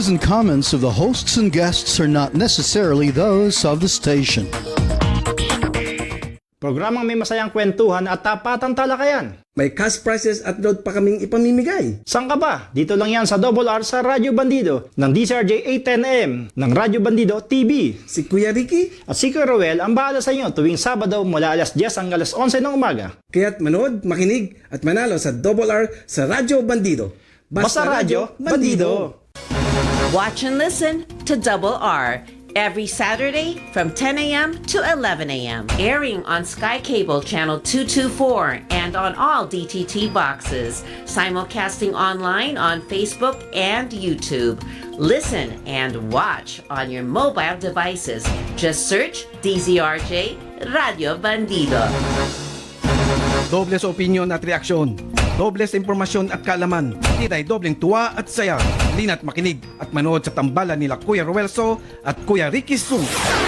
and comments of the hosts and guests are not necessarily those of the station. Programang may masayang kwentuhan at tapatang talakayan. May cash prizes at load pa kaming ipamimigay. Saan ka ba? Dito lang yan sa Double R sa Radyo Bandido ng DCRJ 810M ng Radyo Bandido TV. Si Kuya Ricky, At si Kuya Roel ang bahala sa inyo tuwing Sabado mula alas 10 hanggang alas 11 ng umaga. kaya't manood, makinig at manalo sa Double R sa Radyo Bandido. Basta Radyo Bandido. Watch and listen to Double R every Saturday from 10 a.m. to 11 a.m. Airing on Sky Cable Channel 224 and on all DTT boxes. Simulcasting online on Facebook and YouTube. Listen and watch on your mobile devices. Just search DZRJ Radio Bandido. Dobles opinion at reaksyon. Dobles impormasyon at kaalaman. Titay dobleng tuwa at saya. Lina't makinig at manood sa tambalan nila Kuya Ruelso at Kuya Ricky Sung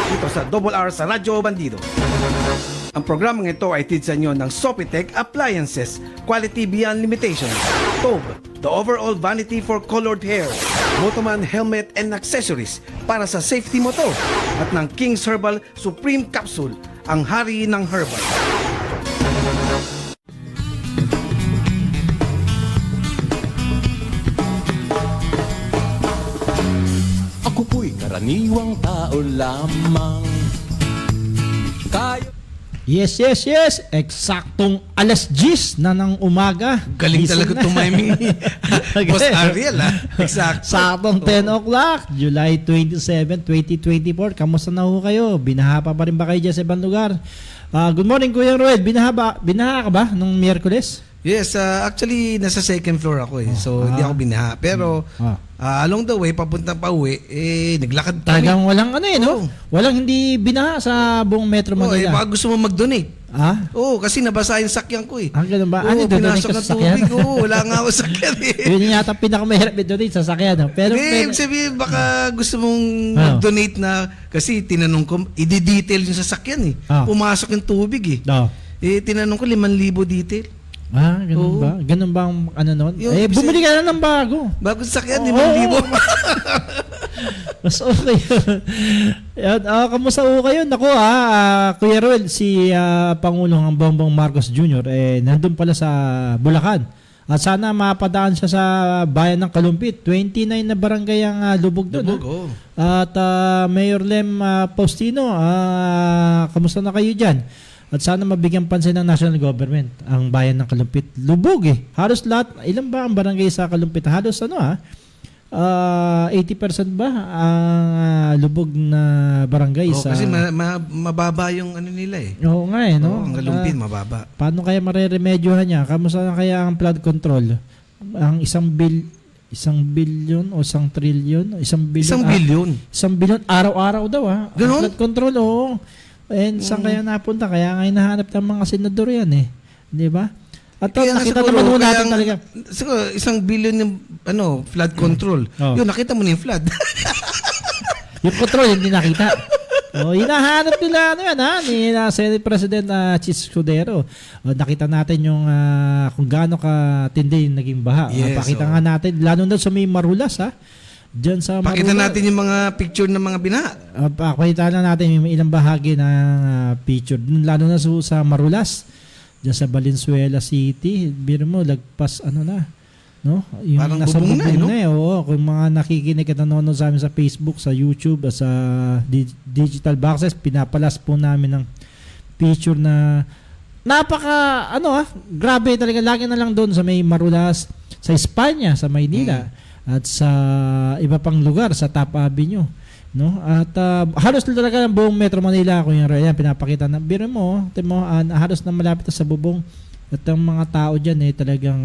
dito sa Double R sa Radyo Bandido. Ang programang ito ay tid sa inyo ng Sopitech Appliances, Quality Beyond Limitation, Tob, the overall vanity for colored hair, Motoman helmet and accessories para sa safety mo to, at ng King's Herbal Supreme Capsule, ang hari ng herbal. Ako po'y karaniwang tao lamang. Yes. Eksaktong alas 10 na ng umaga. Galing Gising talaga na. tumiming Boss Ariel, ha? Exact. Saktong 10 o'clock, July 27, 2024. Kamusta na ho kayo? Binaha pa rin ba kayo dyan sa ibang lugar? Good morning, Kuya Roel. Binaha ka ba nung Miyerkules? Yes, actually, nasa second floor ako eh. So, hindi ako binaha. Pero, along the way, papunta pa uwi, naglakad kami. Talagang walang ano eh, Oo. no? Walang hindi binaha sa buong Metro Manila. Baka gusto mo mag-donate. Oo, kasi nabasa yung sakyan ko eh. Ganun ba? Oo, Donate pinasok ka ng sa sakyan? tubig. Oo, wala nga ako sakyan eh. Yun yata pinakamahirap i-donate sa sakyan. No? Pero, Ibig sabihin, baka gusto mong mag-donate na, kasi tinanong ko, i-detail yung sasakyan eh. Pumasok yung tubig eh. Tinanong ko, 5,000 detail. Ganun ba? Ganun ba ang ano nun? Bumili ka na ng bago. Bago sakyan, 5,000. Mas okay yun. Kamusta ho kayo? Naku Kuya Roel, si Pangulong Bongbong Marcos Jr. Nandun pala sa Bulacan. At sana mapadaan siya sa bayan ng Kalumpit. 29 na barangay ang lubog doon. At Mayor Lem Faustino, kamusta na kayo dyan? At sana mabigyan pansin ng national government ang bayan ng Kalumpit. Lubog eh. Halos lahat, ilan ba ang barangay sa Kalumpit? Halos 80% ba ang lubog na barangay sa... Kasi mababa yung ano nila eh. Oo nga eh, no? Ang Kalumpit, mababa. Paano kaya mareremedyohan niya? Kamusta na kaya ang flood control? Ang 1 billion o 1 trillion? 1 billion. 1 billion araw-araw daw Ganon? Ang flood control, oo. And saan kaya napunta? Kaya nga hinahanap ng mga senador yan eh. Di ba? At nakita naman mo natin talaga. Siguro, 1 billion yung flood control. Yun, nakita mo na yung flood. Yung control, hindi nakita. Hinahanap nila ni Senate President Chis Escudero. Nakita natin yung kung gaano katindi yung naging baha. Yes, Pakita nga natin, lalo na sa may Marulas Diyan sa Marulas. Pakita natin yung mga picture ng mga binaha. Pakita na natin yung ilang bahagi ng picture. Lalo na sa Marulas. Diyan sa Valenzuela City. Biro mo, lagpas no? Yung parang nasa bubong na Oo, kung mga nakikinig at nanonood sa amin sa Facebook, sa YouTube, sa digital boxes, pinapalas po namin ng picture na napaka, grabe talaga. Lagi na lang doon sa may Marulas, sa Espanya, sa Maynila, at sa iba pang lugar, sa Top Avenue. No? At halos talaga ng buong Metro Manila, kung yung pinapakita na, biro mo, halos na malapit sa bubong. At ang mga tao dyan talagang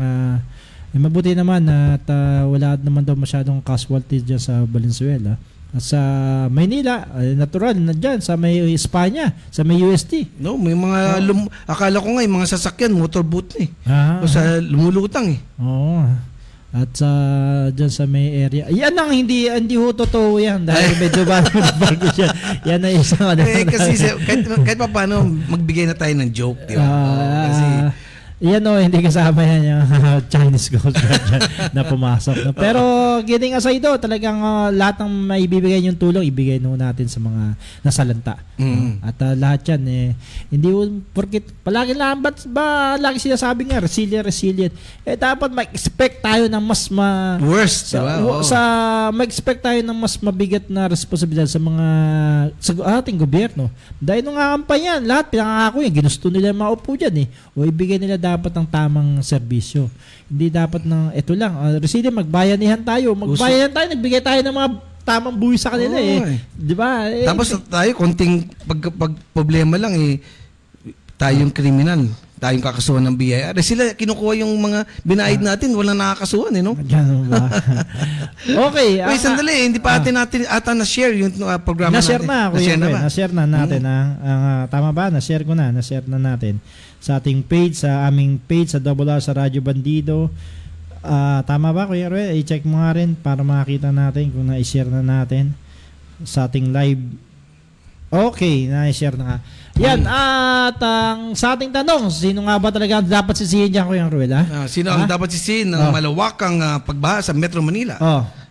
mabuti naman at wala naman daw masyadong casualties dyan sa Valenzuela. At sa Maynila, natural na dyan, sa may Espanya, sa may UST. No, may mga, akala ko nga yung mga sasakyan, motorboat o sa lumulutang Oo. At dyan sa may area. Yan ang hindi ho totoo yan. Dahil medyo bago siya. Yan na isang kasi kahit pa paano, magbigay na tayo ng joke. Di ba? Kasi Yan hindi kasama yan yung Chinese Coast Guard dyan na pumasok. No? Pero getting aside talagang lahat ng maibibigay yung tulong, ibigay natin sa mga nasalanta. At lahat yan, hindi porkit palagi lang, ba lagi sinasabi nga, resilient. Dapat mag-expect tayo ng mas Worst, diba? mag-expect tayo ng mas mabigat na responsibilidad sa ating gobyerno. Dahil nung kampanya, lahat pinangako yan, ginusto nila maupo dyan o ibigay nila dapat ang tamang serbisyo. Hindi dapat ito lang. Resilient, magbayanihan tayo. Nagbigay tayo ng mga tamang buhay sa kanila Di ba? Tapos tayo, konting pag problema lang tayong kriminal. Tayong kakasuhan ng BIR. Sila kinukuha yung mga binayad natin, walang nakakasuhan no? Ganun ba? Okay. Wait, sandali, hindi pa natin ata na-share yung programa na-share natin. Na-share na natin. Tama ba? Na-share ko na. Na-share na natin sa ating page, sa aming page, sa RR sa Radyo Bandido. Tama ba, Kuya Ruel? I-check mo nga rin para makita natin kung na-share na natin sa ating live. Okay, na-share na nga. Yan, at sa ating tanong, sino nga ba talaga dapat sisihin dyan, Kuya Ruel? Sino ang dapat sisihin ng malawakang pagbaha sa Metro Manila?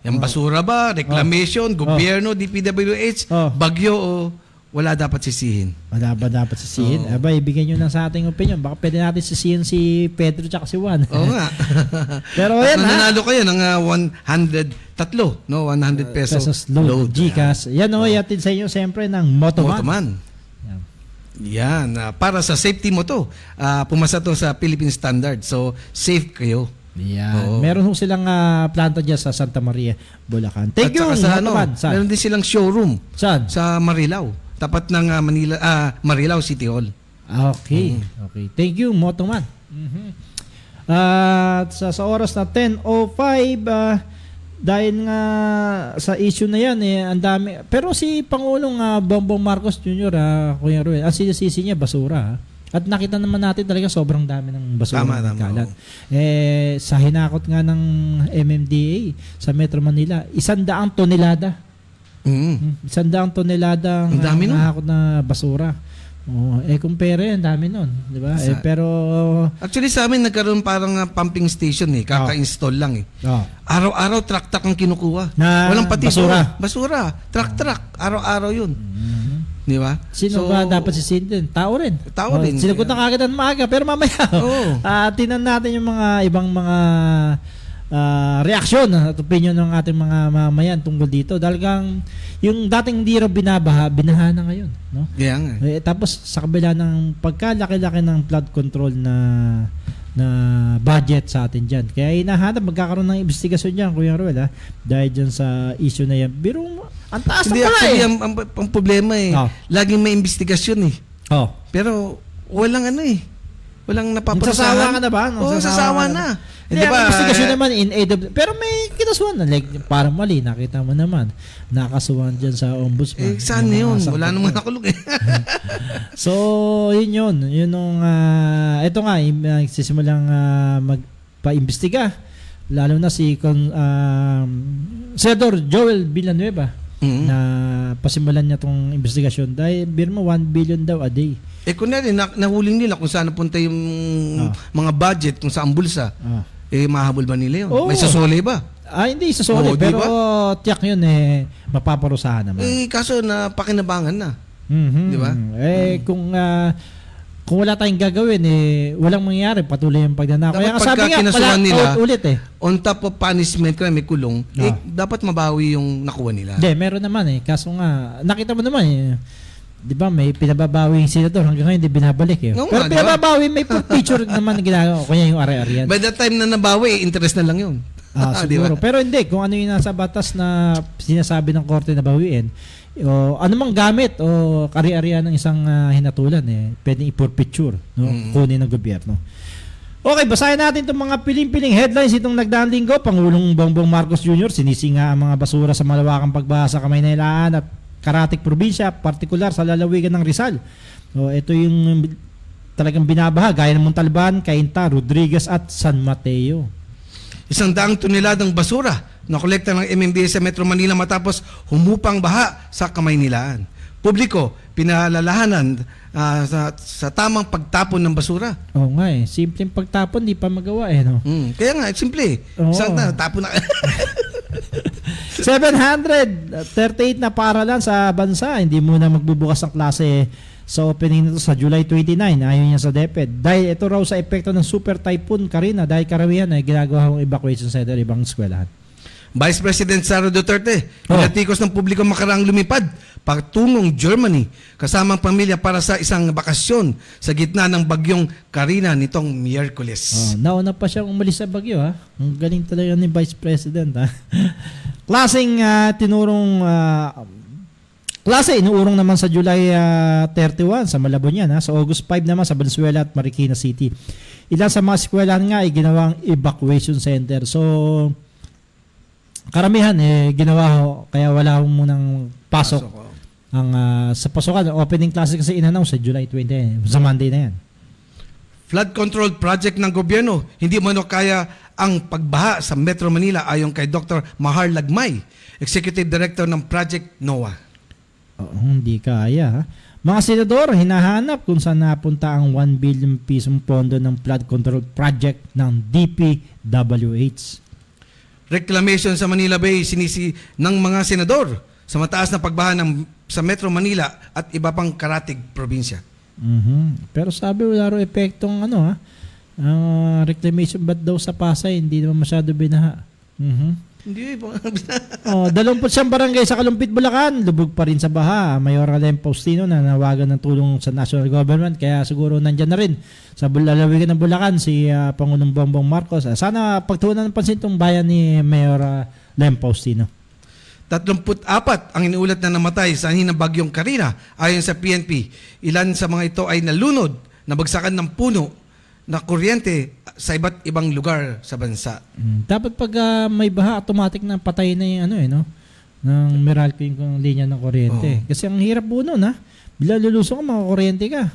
Yung basura ba, reclamation, gobyerno, DPWH, bagyo o wala dapat sisihin? Wala ba dapat sisihin? Aba, ibigay nyo lang sa ating opinion. Baka pwede natin sisihin si Pedro tsaka si Juan. Oo nga. Pero yan nanalo kayo ng 100 pesos load. Gcash. Yan yatid sa inyo siyempre ng Motoman. Yan, para sa safety mo to. Pumasa to sa Philippine Standard. So, safe kayo. Yan. Meron silang planta dyan sa Santa Maria, Bulacan. Thank you, Motoman. Meron din silang showroom. Saan? Sa Marilao. Tapat ng Marilao City Hall. Okay. Okay. Thank you, Motoman. At sa oras na 10:05, dahil nga sa issue na yan ang dami. Pero si Pangulong Bongbong Marcos Jr., Kuya Ruel, ang sinisisi niya basura. At nakita naman natin talaga sobrang dami ng basura ng kalat. Sa hinakot nga ng MMDA sa Metro Manila, 100 tonelada. 100 tonelada ang dami nakakot na basura. Compare, ang dami nun, di ba? Pero actually sa amin nagkaroon parang pumping station kaka-install lang Araw-araw truck ang kinukuha. Walang pati basura. Truck. Araw-araw 'yun. Di ba? Sino ba dapat sisihin? Tao rin. Sinagot na kagad ng maaga, pero mamaya tinan natin yung mga ibang mga reaksyon at opinion ng ating mga mamayan tungkol dito. Dahil yung dating hindi raw binaha na ngayon, no? Yeah. Tapos sa kabila ng pagkalaki-laki ng flood control na budget sa atin dyan. Kaya hinahanap, magkakaroon ng investigasyon dyan, Kuya Ruel, dahil dyan sa issue na yan. Pero ang taas na pala ang problema laging may investigasyon pero walang walang napaparusahan. Nasasawa ka na ba? Nasasawa na. Diba, investigasyon naman in aid of, pero may kinasuhan na, like, parang mali, nakita mo naman, nakasuhan dyan sa ombudsman. Saan yun? Wala naman nakulog So, yun yung, ito nga, sisimulang magpa-imbestiga, lalo na si Senador Joel Villanueva, na pasimulan niya tong investigasyon dahil birmo 1 billion daw a day. Kunyari, nahuling nila kung saan napunta yung mga budget, kung saan bulsa. Mahabol ba nila yun? May sasole ba? Hindi sasole, pero diba? Tiyak yun mapaparusahan naman. Kaso napakinabangan na. Di ba? Kung wala tayong gagawin, walang mangyayari, patuloy yung pagnanakaw. Kaya sabi nga, nila, ulit on top of punishment, may kulong, dapat mabawi yung nakuha nila. Hindi, meron naman Kaso nga, nakita mo naman di ba, may pinababawi yung senador hanggang ngayon hindi binabalik No, pero pinababawi, may picture naman ginagawa kanya yung ari-arian. By the time na nabawi, interest na lang yun. Siguro. Diba? Pero hindi, kung ano yung nasa batas na sinasabi ng korte na bawiin, o anumang gamit o ari-arian ng isang hinatulan pwedeng i-forfeiture, kunin ng gobyerno. Okay, basahin natin itong mga piling-piling headlines itong nagdaang linggo. Pangulong Bongbong Marcos Jr. sinisinga ang mga basura sa malawakang pagbaha sa Kamaynilaan at Karatig probinsya, partikular sa lalawigan ng Rizal. So, ito yung talagang binabaha, gaya ng Montalban, Cainta, Rodriguez at San Mateo. 100 toneladang basura na kolekta ng MMDA sa Metro Manila matapos humupang baha sa Kamaynilaan. publiko pinalalahanan sa tamang pagtapon ng basura. Oo nga eh. Simpleng pagtapon, di pa magawa eh, no? Kaya nga, simple. Oo. Isang tapon na. 738 na paaralan sa bansa. Hindi muna magbubukas ng klase sa opening nito sa July 29. Ayon niya sa DepEd. Dahil ito raw sa epekto ng Super Typhoon Karina, dahil karamihan ay ginagawa ng evacuation center ibang eskwelahan. Vice President Sara Duterte, pinatikos ng publiko makaraang lumipad patungong Germany kasamang pamilya para sa isang bakasyon sa gitna ng bagyong Karina nitong Miyerkules. Nauna pa siyang umalis sa bagyo, ha? Ang galing talaga ni Vice President, ha? Klase inuurong naman sa July 31 sa Malabon, ha? Sa August 5 naman sa Valenzuela at Marikina City. Ilan sa mga eskwelahan nga ay ginawang evacuation center. So, karamihan ginawa ho, kaya wala ho munang pasok. Ang sa pasukan, opening classes kasi in-announce sa July 20, sa Monday na yan. Flood control project ng gobyerno, hindi mano kaya ang pagbaha sa Metro Manila ayon kay Dr. Mahar Lagmay, Executive Director ng Project NOAA. Hindi kaya, ha? Mga senador, hinahanap kung saan napunta ang 1 billion pisong pondo ng flood control project ng DPWH. Reclamation sa Manila Bay sinisi ng mga senador sa mataas na pagbaha sa Metro Manila at iba pang karatig probinsya. Pero sabi wala raw epektong ang reclamation ba't daw sa Pasay hindi naman masyado binaha. Hindi po. 29 barangay sa Kalumpit, Bulacan, lubog pa rin sa baha. Mayor Alem Faustino na nawagan ng tulong sa national government kaya siguro nandyan na rin sa lalawigan ng Bulacan si Pangulong Bongbong Marcos. Sana pagtuunan ng pansin itong bayan ni Mayor Alem Faustino. 34 ang iniulat na namatay sa anhin ng bagyong Karina ayon sa PNP. Ilan sa mga ito ay nalunod, nabagsakan ng puno na kuryente sa iba't ibang lugar sa bansa. Dapat pag may baha, automatic na patay na yung ng Meralco yung linya ng kuryente. Kasi ang hirap po nun, ha? Bila lulusong ka, makakuryente ka.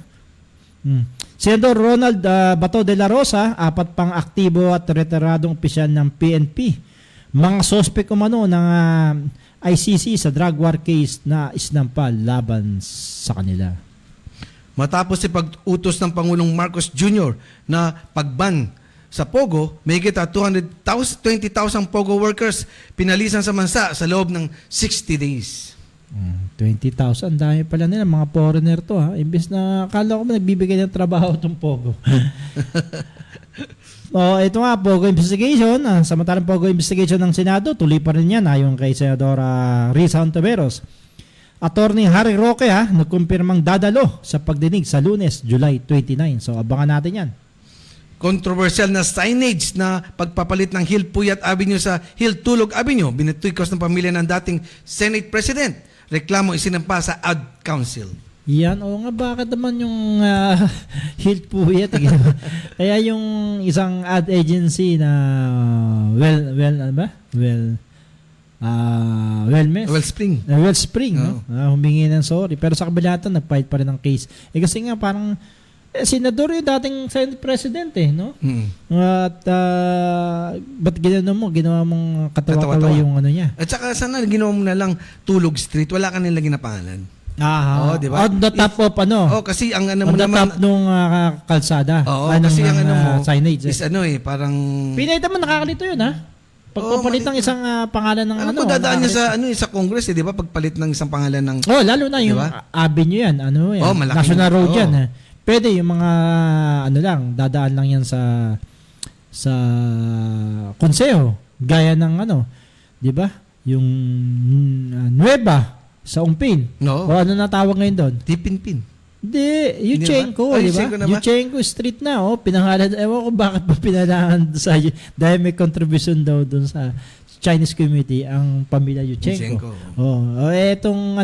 Senador Ronald Bato de la Rosa, 4 pang aktibo at retiradong opisyal ng PNP. Mga sospek umano ng ICC sa drug war case na isnampal laban sa kanila. Matapos si pag-utos ng Pangulong Marcos Jr. na pagban sa Pogo, may kita 20,000 Pogo workers pinalisan sa bansa sa loob ng 60 days. 20,000, dami pala nila, mga foreigner to, ha. Imbes na akala ko nagbibigay ng trabaho itong Pogo. Ito nga, Pogo investigation. Samantalang Pogo investigation ng Senado, tuloy pa rin yan ayon kay Senadora Risa Ontiveros. Attorney Harry Roque nagkumpirmang dadalo sa pagdinig sa Lunes, July 29. So abangan natin yan. Controversial na signage na pagpapalit ng Hill Puyat Avenue sa Hill Tulog Avenue, binituykos ng pamilya ng dating Senate President. Reklamo isinampa sa Ad Council. Yan, nga, bakit naman yung Hill Puyat? Kaya yung isang ad agency na Wellspring. Wellspring, no? Humingi ng sorry. Pero sa kabila ito, nag-fight pa rin ng case. Kasi nga parang, senador yung dating Senate President, no? At, ba't ginawa mong katawa-tawa yung niya? At saka sana ginawa mo na lang Tulog Street, wala ka nilang ginapangalan. Diba? On the top of kasi ang on the top nung kalsada. Kasi ang signage. Is parang... Pinay naman nakakalito yun, ha? Pagpapalit ng isang pangalan ng dadaan niya sa Congress, di ba? Pagpalit ng isang pangalan ng... lalo na yung avenue yan. Yan? National Road yan. Pwede yung mga dadaan lang yan sa konseho. Gaya ng di ba? Yung Nueva sa Umpin. O ano na tawag ngayon doon? Tipinpin. Hindi, Yuchenko, di ba? Yuchenko Street na, pinangalan. Ewan ko bakit pa pinangalan sa dahil may contribution daw doon sa Chinese community ang pamilya Yuchenko. Etong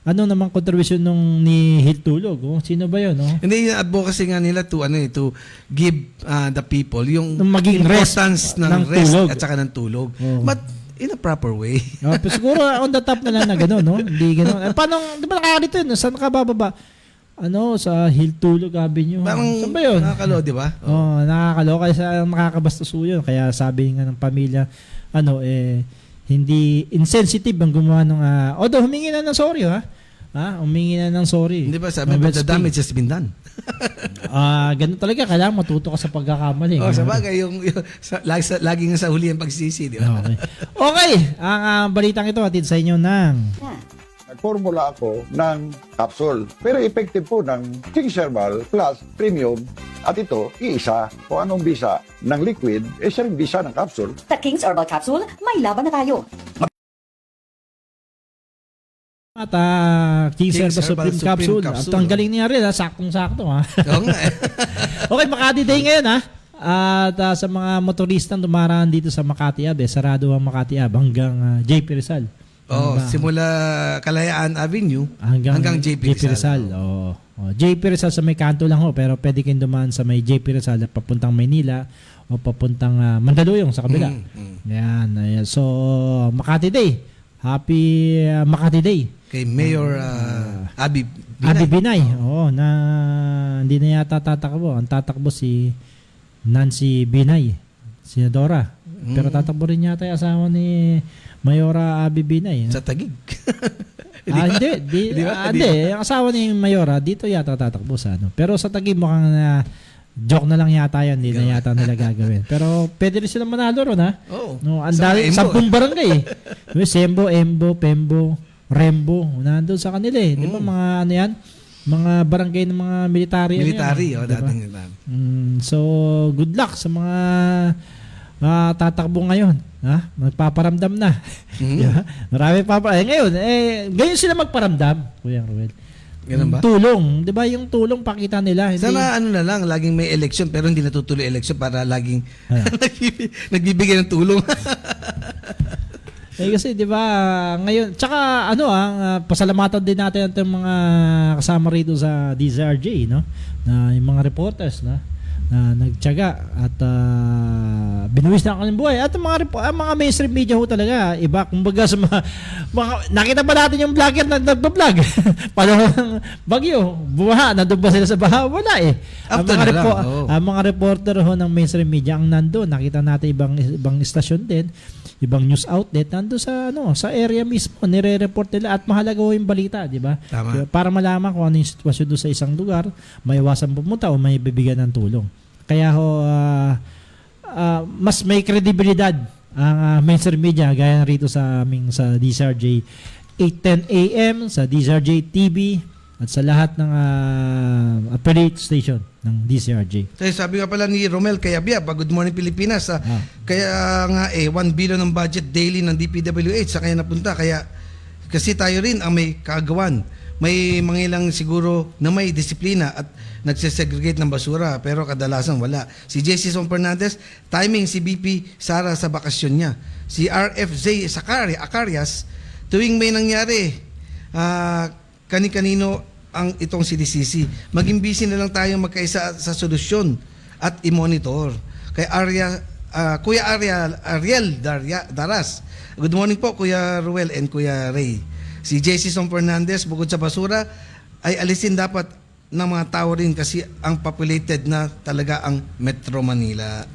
namang contribution nung ni Hill Tulog. Sino ba 'yon, Hindi, yung advocacy nga nila to give the people yung maging importance ng rest tulog. at saka ng tulog. But in a proper way. Siguro on the top na lang na gano'n, no? Hindi gano'n. Paano, di ba nakakalito yun? Saan ka bababa? Sa Hill Tulog Avenue. Saan ba yun? Nakakalo, di ba? Nakakalo. Kaya makakabastuso yun. Kaya sabi nga ng pamilya, hindi insensitive ang gumawa ng... although humingi na ng sorry, Humingi na ng sorry. Hindi ba sabi, No, but the damage has been done. Ganun talaga, kailangan matuto ka sa pagkakamali. Sa bagay, lagi nga sa huli ang pagsisi, di ba? Okay, ang balitang ito atid sa inyo ng Nagformula ako ng capsule. Pero effective po ng King Herbal Plus Premium. At ito, iisa. Kung anong bisa ng liquid, siya rin bisa ng capsule. Sa King's Herbal Capsule, may laban na tayo. at King's Herbal Supreme Capsule. At ang galing niya rin, saktong-sakto. Oo nga eh. Okay, Makati Day ngayon At sa mga motoristang dumaraan dito sa Makati Ave, sarado ang Makati Ave hanggang JP Rizal. Simula Kalayaan Avenue hanggang JP Rizal. JP Rizal sa may kanto lang pero pwede kayong dumaan sa may JP Rizal at papuntang Maynila o papuntang Mandaluyong sa kabila. Ayan. So, Makati Day. Happy Makati Day. Kay Mayor Abby Binay. Na hindi na yata tatakbo. Ang tatakbo si Nancy Binay, Senadora. Pero tatakbo rin yata yung asawa ni Mayora Abby Binay. Sa Taguig. Hindi. Ang asawa ni Mayora, dito yata tatakbo sa Pero sa Taguig mukhang joke na lang yata yan. Hindi na yata nila gagawin. Pero pwede rin silang manalo ron ang dami, 10 barangay Sembo, Embo, Pembo, Rembo. Nandun sa kanila Di ba mga yan? Mga barangay ng mga military. Dating. So, good luck sa mga tatakbo ngayon. Magpaparamdam na. Marami ngayon, ngayon sila magparamdam, Kuya Ruel. Ganun ba? Tulong. Di ba yung tulong pakita nila? Sana na lang, laging may election pero hindi natutuloy election para laging nagbibigay ng tulong. Kasi 'di ba ngayon tsaka pasalamatan din natin ang mga kasama rito sa DZRJ na yung mga reporters na nagtiyaga at binuwis na ang kanilang buhay at mga mainstream media talaga iba kumbaga sa mga nakita ba natin yung vlogger na nagba-vlog panahon ng bagyo bumaha nandoon ba sila sa baha wala ang mga reporter ng mainstream media ang nandoon nakita natin ibang istasyon din ibang news outlet nando sa area mismo nire-report nila at mahalaga yung balita, di ba? Para malaman kung ano yung sitwasyon doon sa isang lugar, maiwasan pumunta o may bibigyan ng tulong. Kaya mas may kredibilidad ang mainstream media gaya rito sa aming sa DZRJ 8:10 AM sa DZRJ TV at sa lahat ng affiliate station ng DZRJ. Kaya sabi nga pala ni Romel Kayabia, Good Morning Pilipinas, kaya nga 1 billion ng budget daily ng DPWH sa kaya napunta. Kaya kasi tayo rin ang may kaagawan. May mga ilang siguro na may disiplina at nagsesegregate ng basura pero kadalasan wala. Si JC Son Fernandez, timing si BP Sara sa bakasyon niya. Si RFJ Acarias, tuwing may nangyari, kani-kanino ang itong CDCC. Maging busy na lang tayong magkaisa sa solusyon at i-monitor. Kay Kuya Ariel Daras. Good morning po Kuya Ruel and Kuya Ray. Si JC Son Fernandez, bukod sa basura, ay alisin dapat ng mga tao rin kasi ang populated na talaga ang Metro Manila.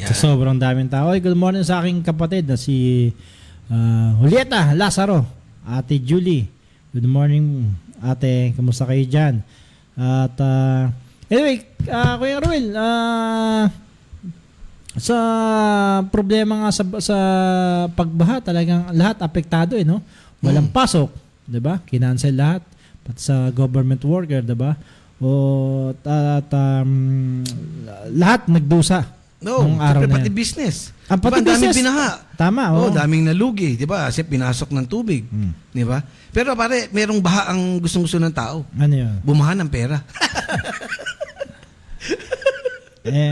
So, sobrang daming tao. Good morning sa aking kapatid na si Julieta Lazaro, Ate Julie. Good morning, ate. Kamusta kayo dyan? At anyway, Kuya Ruel, sa problema nga sa pagbaha, talagang lahat apektado Walang pasok, 'di ba? Kinancel lahat pati sa government worker, 'di ba? Lahat nagdusa. Nung araw na pati yan. Business. Ang pati daming business. binaha. Tama, daming nalugi, 'di ba? Kasi pinasok ng tubig, 'di ba? Pero pare, merong baha ang gustong-gusto ng tao. Ano 'yun? Bumaha ng pera.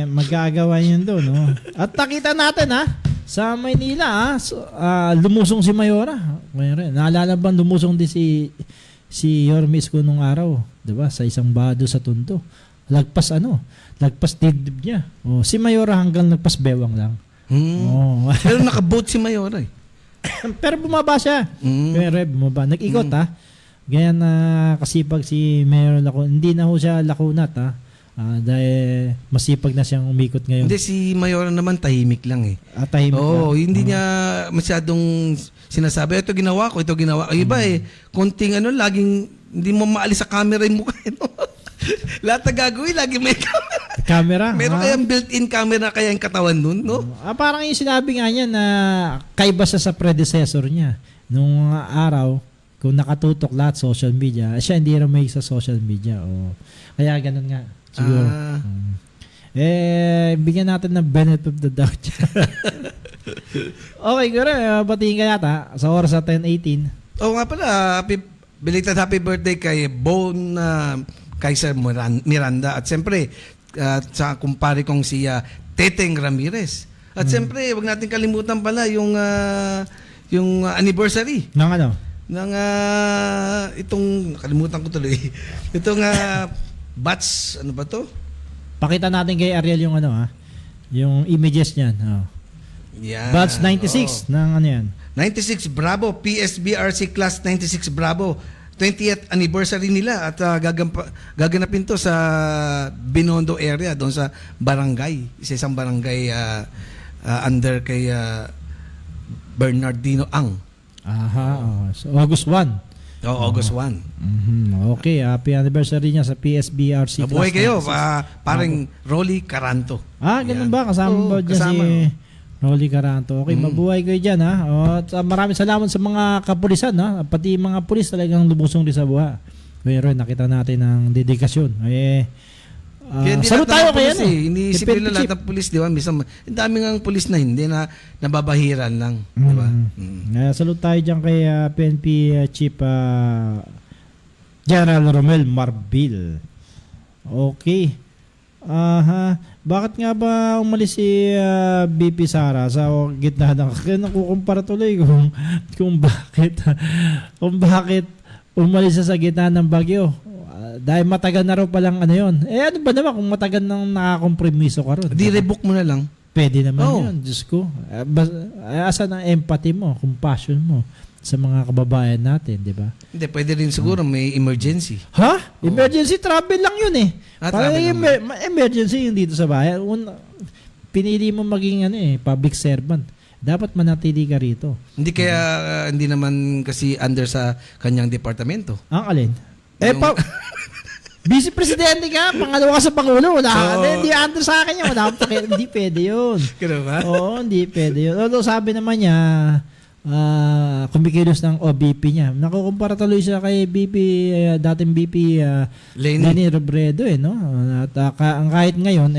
Magagawa yun doon, At nakita natin, sa Maynila, lumusong si Mayora. Naalala ba lumusong din si Yorme Isko nung araw, 'di ba? Sa isang bado sa Tondo. Lagpas dibdib niya. Si Mayora hanggang nagpas bewang lang. Pero naka-boat si Mayora Pero bumaba siya. Pero bumaba. Nag-ikot Ganyan na kasipag si Mayor Lacuna. Hindi na ho siya lakunat Dahil masipag na siyang umikot ngayon. Hindi, si Mayora naman tahimik lang eh. Tahimik Oo, na. hindi niya masyadong sinasabi, ito ginawa ko, ito ginawa. Ay, iba konting laging hindi mo maalis sa camera yung mukha. No? Lahat na gagawin, lagi may camera. Camera? Meron kayang built-in camera kaya yung katawan nun, no? Parang yung sinabi nga niya na kaiba siya sa predecessor niya. Nung araw, kung nakatutok lahat social media, siya hindi rin may sa social media. Kaya ganun nga. Siguro. Bigyan natin ng benefit of the doubt. Okay, guro. Batiin ka yata sa oras sa 10:18. Oo nga pala, belated happy birthday kay Bone Kaiser Miranda. At siyempre, sa kumpare kong si Teteng Ramirez. At siyempre, wag natin kalimutan pala yung anniversary. Nang ano? Ng itong, kalimutan ko tuloy. Itong batch, ano ba to? Pakita natin kay Ariel yung yung images niyan. Yan. Batch 96 ng ano yan? 96 Bravo, PSBRC Class 96 Bravo. 20th anniversary nila at gaganapin to sa Binondo area, doon sa barangay. Isang barangay under kay Bernardino Ang. So August 1. August 1. Okay, happy anniversary niya sa PSBRC. Mabuhay kayo, parang Rolly Caranto. Ganun ba? Kasama ba dyan si Rolly Caranto? Okay, mabuhay kayo dyan, ha? At maraming salamat sa mga kapulisan, ha? Pati mga pulis talagang lubusong rin sa buha. Pero nakita natin ang dedikasyon. Salut tayo kayo, Hindi si Pila lahat ng pulis, di ba? Ang dami nga pulis na hindi na nababahiran lang, di ba? Salut tayo dyan kay PNP Chief General Romel Marbil. Okay. Bakit nga ba umalis si BP Sara sa gitna ng nakukumpara tuloy kung bakit umalis sa gitna ng bagyo? Dahil matagal na raw palang ano yun. Ano ba naman kung matagal nang nakakompromiso ka ron? Di-rebook mo na lang. Pwede naman yun. Diyos ko. Asan ang empathy mo, compassion mo sa mga kababayan natin, di ba? Hindi, pwede rin siguro may emergency. Emergency travel lang yun eh. Parang emergency yung dito sa bayan. Pinili mo maging public servant. Dapat manatili ka rito. Hindi kaya hindi naman kasi under sa kanyang departamento. Ang alin? Vice Presidente ka, pangalawa ka sa Pangulo, hindi under sa akin yan, hindi pwede yun. Kaya ba? Oo, hindi pwede yun. Although sabi naman niya, kumikilos ng OBP niya. Nakukumpara tuloy siya kay dating BP Lenny Robredo no? At kahit ngayon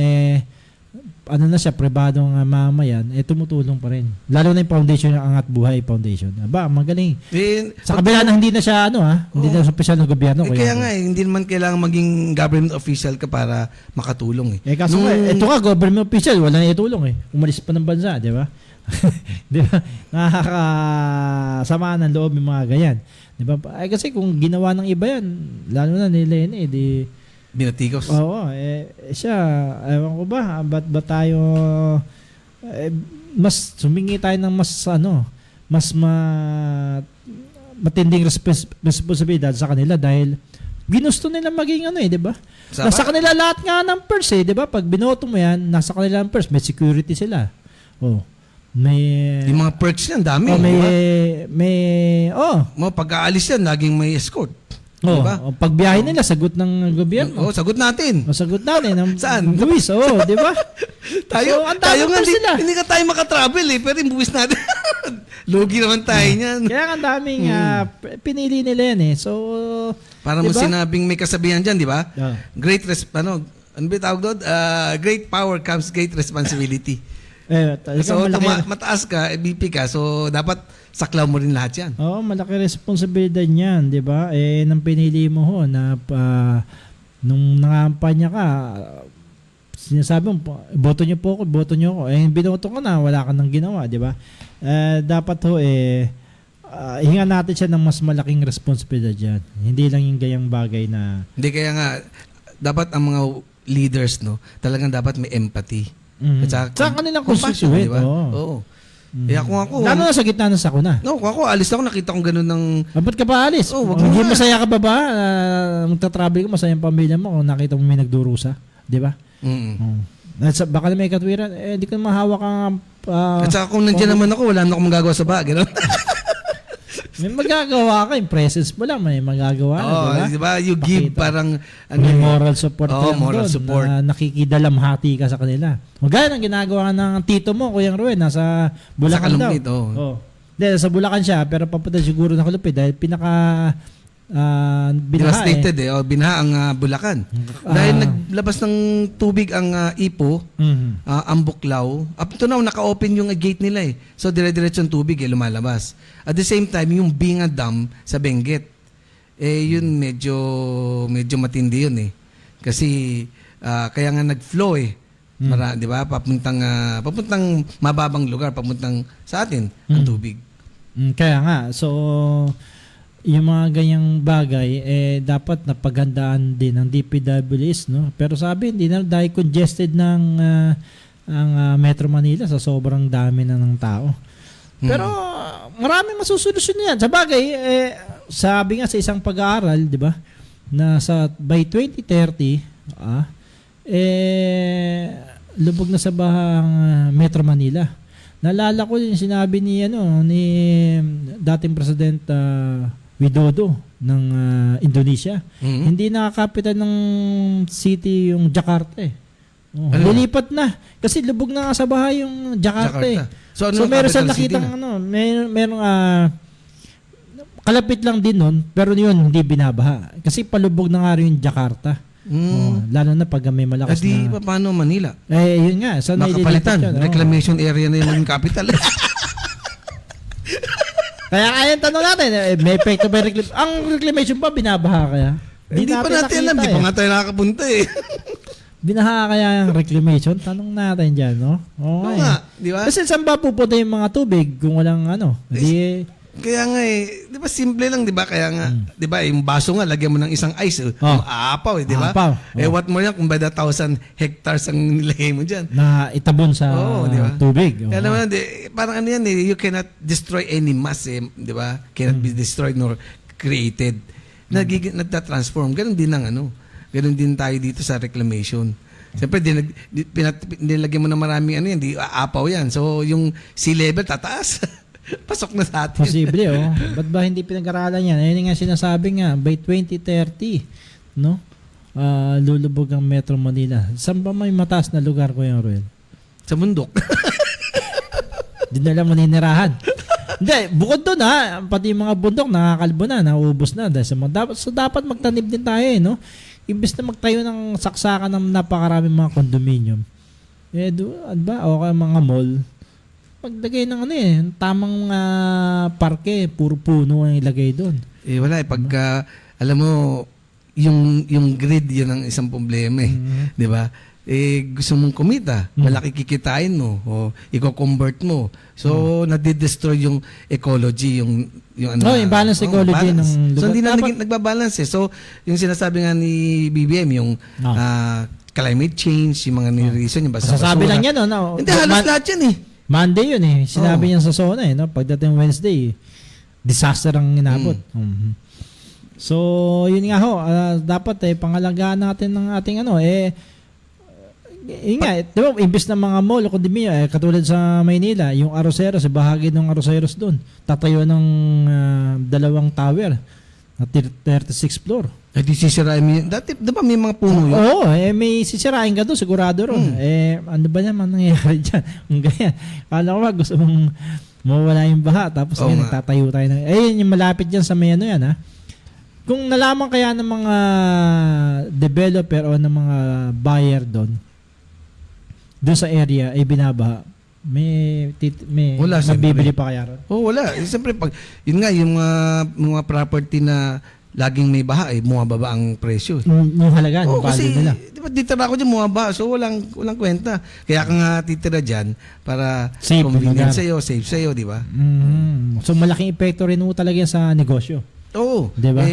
na siya, pribadong mamayan, tumutulong pa rin. Lalo na yung foundation ng Angat Buhay Foundation. Magaling. Sa kabila na hindi na siya hindi na opisyal ng gobyerno. Kaya nga hindi naman kailangan maging government official ka para makatulong Kaso ito ka, government official, wala na itulong Umalis pa ng bansa, di ba? Di ba? Nakakasama ng loob yung mga ganyan. Di ba? Kasi kung ginawa ng iba yan, lalo na ni Lenny, binatikos. Oo, siya, ewan ko ba, ba't ba tayo mas sumingi tayo ng mas matinding responsibilidad sa kanila dahil ginusto nila maging di ba? Nasa kanila lahat nga ng purse di ba? Pag binoto mo yan, nasa kanila ang purse, may security sila. Yung mga perks yan, dami. Pag-aalis yan, laging may escort. Diba? Pagbiyahe nila, sagot ng gobyerno. Sagot natin. Sagot natin. Saan? Buwis, di ba? tayo nga, hindi ka tayo makatravel pero yung buwis natin. Lugi naman tayo niyan. Kaya ang daming pinili nila yan So, para mo sinabing may kasabihan dyan, di ba? Great ano ba tawag doon? Great power comes great responsibility. So, mataas ka, BP ka, so dapat saklaw mo rin lahat yan. Malaki responsibilidad niyan, di ba? Nang pinili mo na nung nangampanya ka, sinasabi mo, boto niyo po ako, boto niyo ako. Binoto ko na, wala ka nang ginawa, di ba? Dapat hinga natin siya ng mas malaking responsibilidad dyan. Hindi lang yung gayang bagay na... Hindi, kaya nga, dapat ang mga leaders, talagang dapat may empathy. Sa kanilang constituent. Diba? Oo. Ako, lalo na sa gitna ng sakuna. Kung ako alis ako, nakita kong ganun ng... Ba't ka pa alis? Hindi masaya ka ba magta-travel ka, masaya ang pamilya mo kung nakita mo may nagdurusa? Di ba? Baka na may katwiran, di ko mahawak ang... At saka kung nandiyan naman ako, wala na akong magagawa sa bahay. Gano'n? May magagawa ka, yung presence mo lang, may magagawa na, Oo, di ba? di ba? You give Pakita. parang... May moral support ka lang moral doon, support. na nakikidalamhati ka sa kanila. Magaya ng ginagawa ng tito mo, Kuya Ruel, nasa Bulacan daw. Kalupit, oo. Oh. Hindi, sa Bulacan siya, pero papunta siguro na Kalupit dahil pinaka binaha Devastated binaha ang Bulacan. Dahil naglabas ng tubig ang Ipo, ang Buklaw. Up to now, naka-open yung gate nila eh. So, dire-diretso ang tubig lumalabas. At the same time, yung Binga Dam sa Benguet, yun medyo matindi yun eh. Kasi, kaya nga nag-flow eh. Di ba? Papuntang mababang lugar, papuntang sa atin, ang tubig. Kaya nga, so yung mga ganyang bagay dapat napaghandaan din ng DPWS, no? Pero sabi hindi na dahil congested ng ang Metro Manila sa sobrang dami na ng tao. Pero maraming masusolusyon yan. Sa bagay, sabi nga sa isang pag-aaral, di ba, na by 2030, lubog na sa bahang Metro Manila. Naalala ko yung sinabi ni dating President Widodo ng Indonesia. Hindi nakakapitan ng city yung Jakarta eh. Lilipat na. Kasi lubog na nga sa bahay yung Jakarta eh. So, meron siyang nakitang merong kalapit lang din nun, pero yun hindi binabaha. Kasi palubog na nga rin yung Jakarta. Lalo na pag may malakas na... paano Manila? Yun nga. Sana makapalitan. Reclamation area na yung capital. Kaya ayun tanong natin, may epekto ba ang reclamation ba binabaha kaya? Hindi pa natin alam. Di pa nga tayo nakakapunta eh. Binaha kaya ang reclamation? Tanong natin dyan, no? Oo nga, di ba? Kasi saan ba pupunta yung mga tubig kung walang Hindi... Kaya nga di ba simple lang, di ba? Kaya nga, di ba, yung baso nga, lagyan mo ng isang ice, aapaw di ba? What more yan kung by the 1,000 hectares ang nilagay mo dyan. Na itabon sa diba? tubig. Kaya naman, parang ano yan you cannot destroy any mass di ba? Cannot be destroyed nor created. Nagtatransform. Ganon din ganon din tayo dito sa reclamation. Siyempre, nilagyan mo na maraming di aapaw yan. So, yung sea level tataas. Pasok na sa atin. Posible, Ba't ba hindi pinag-aralan yan? Ayun nga sinasabi nga, by 2030, no? Lulubog ang Metro Manila. Saan ba may mataas na lugar, Kuya Ruel? Sa bundok. Di na lang maninirahan. Hindi, bukod doon pati yung mga bundok nakakalbo na, naubos na. So dapat magtanim din tayo, no? Imbes na magtayo ng saksakan ng napakaraming mga condominium. Diba? O kaya mga mall, paglagay ng tamang parke, puro puno ang ilagay doon. Wala pagka alam mo yung grid yun ang isang problema di ba? Gusto mong kumita, malaki kikitain mo o i-convert mo. So nadi-destroy yung ecology, yung yung balance ecology ng lugar. So hindi na nagbabalance So yung sinasabi nga ni BBM yung climate change, yung mga reason yung basta. Sasabi lang yan Hindi halos lahat yan Monday yun Sinabi niya sa SONA pagdating Wednesday, disaster ang inabot. So, yun nga dapat pangalagaan natin ng ating yun nga, diba, imbis na mga mall o kondominium, katulad sa Maynila, yung Aroseros, bahagi ng Aroseros doon, tatayo ng 2 tower na 36th floor. Di sisirain mo yun. Dati, di ba may mga puno yun? Oo, may sisirain ka doon, sigurado ron. Ano ba naman nangyayari dyan? Ang ganyan. Kala ko ba, gusto mong mawala yung baha, tapos nagtatayo tayo ng... Yun yung malapit dyan sa may yan, Kung nalaman kaya ng mga developer o ng mga buyer doon sa area, binabaha, may mabibili pa kaya ron? Wala. Siyempre, yun nga, yung mga property na laging may baha, bumababa ang presyo. Yung halaga, yung value nila. Di ba, titira ako dyan, bumaba. So, walang kwenta. Kaya ka nga titira dyan para safe, convenient sa'yo, safe sa'yo, di ba? So, malaking epekto rin talaga yan sa negosyo. Oo. Di ba?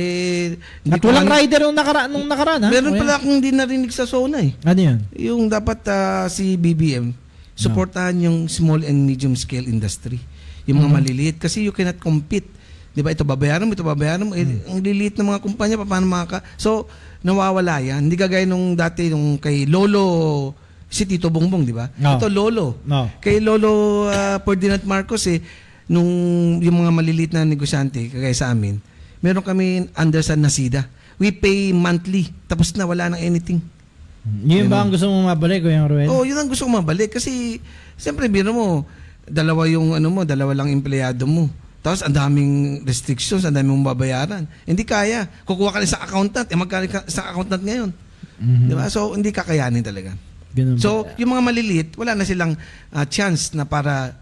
At walang rider nung nakaraan, ha? Meron pala akong hindi narinig sa SONA, Ano yun? Yung dapat si BBM, supportahan yung small and medium scale industry. Yung mga maliliit. Kasi you cannot compete Di ba? Ito babayaran mo. Ang liliit ng mga kumpanya, paano So, nawawala yan. Hindi kagaya nung dati, nung kay Lolo, si Tito Bongbong, di ba? No. Ito, Lolo. No. Kay Lolo Ferdinand Marcos, nung yung mga maliliit na negosyante, kagaya sa amin, meron kami under sa NASIDA. We pay monthly. Tapos na, wala nang anything. Yun ba ang gusto mong mabalik, Kuya Ruel? Oh, yun ang gusto ko mabalik kasi siyempre biro mo, dalawa lang empleyado mo. Tapos ang daming restrictions, ang daming mong babayaran. Hindi kaya. Kukuha ka na sa accountant, magkano ka sa accountant ngayon? Di ba? So hindi kakayanin talaga. Ganun ba? So yung mga maliliit, wala na silang chance na para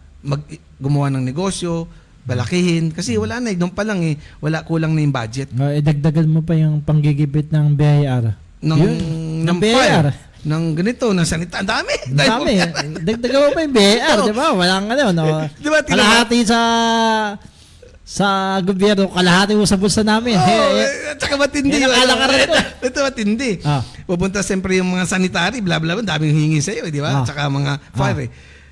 gumawa ng negosyo, balakihin kasi wala na doon pa lang wala, kulang na yung budget. Dagdagan mo pa yung panggigibit ng BIR. ng BIR. fire, ng ganito, ng sanita. Ang dami. Dami. Dagdagan mo pa yung BIR, di ba? Walang no? Di ba, kalahati sa gobyerno, kalahati mo sa bulsa namin. Tsaka matindi. Ito matindi. Pupunta siyempre yung mga sanitary, bla bla bla, daming hingi sa'yo, di ba? Tsaka mga fire.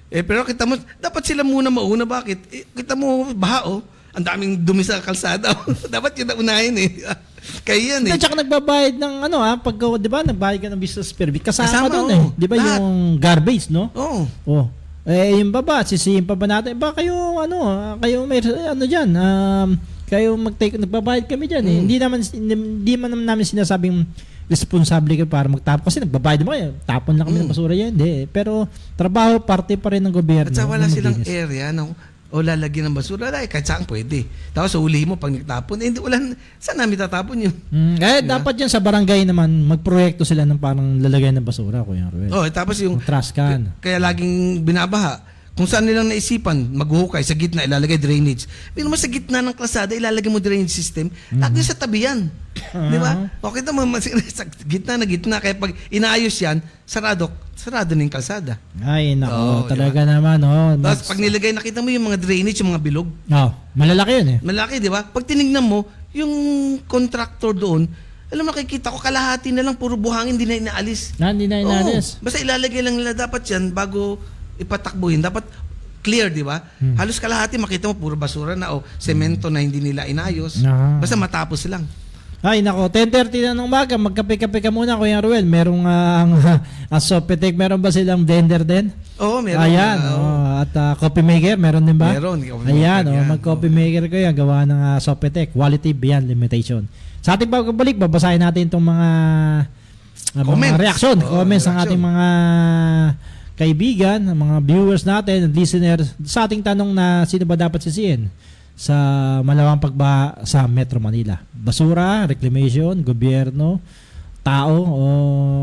Pero kita mo, dapat sila muna mauna. Bakit? Kita mo, baha, ang daming dumi sa kalsada. Dapat yun na unahin Kaya yan Tsaka nagbabayad ng pag, di ba, nagbayad ka ng business permit. Kasama doon Di ba lahat. yung garbage, no? Oo. Yung baba, sisihin pa ba natin? Ba kayo, kayo may, dyan, kayo nagbabayad kami dyan Hindi man namin sinasabing responsable kayo para magtapon. Kasi nagbabayad mo kayo. Tapon lang kami ng basura yan. Hindi. Pero trabaho, parte pa rin ng gobyerno. At saka wala silang area o lalagyan ng basura dahil kahit saan pwede. Tapos ulihin mo pag nagtapon, hindi saan namin tatapon yun? Dapat yan sa barangay naman, magproyekto sila ng parang lalagyan ng basura, Kuya Ruel. Tapos yung trash can. Kaya laging binabaha. Kung saan nilang naisipan, maghuhukay sa gitna, ilalagay drainage. Pero mas sa gitna ng kalsada, ilalagay mo drainage system, lagi sa tabi yan. Di ba? Okay naman, sa gitna. Kaya pag inaayos yan, sarado na yung kalsada. Ay, nako, talaga naman. Tapos pag nilagay, nakita mo yung mga drainage, yung mga bilog. Malalaki yun Malaki, di ba? Pag tinignan mo, yung contractor doon, alam mo, nakikita ko, kalahati na lang, puro buhangin, hindi na inaalis. Hindi na inaalis. Basta ilalagay lang nila dapat yan bago ipatakbuhin. Dapat clear, di ba? Halos kalahati, makita mo, puro basura na o semento na hindi nila inayos. Basta matapos lang. Ay, nako, 10:30 na ng umaga, magkape-kape ka muna, Kuya Ruel. Merong ang Sopetek, meron ba silang blender din? Oo, meron. Ayan, at coffee maker, meron din ba? Meron. Ayan, mag-coffee maker ko yan, gawa ng Sopetek, quality beyond limitation. Sa ating pagbabalik, babasahin natin itong mga reaksyon, comments ng ating mga kaibigan, mga viewers natin, listeners, sa ating tanong na sino ba dapat sisihin sa malawang pagbaha sa Metro Manila? Basura, reclamation, gobyerno, tao, o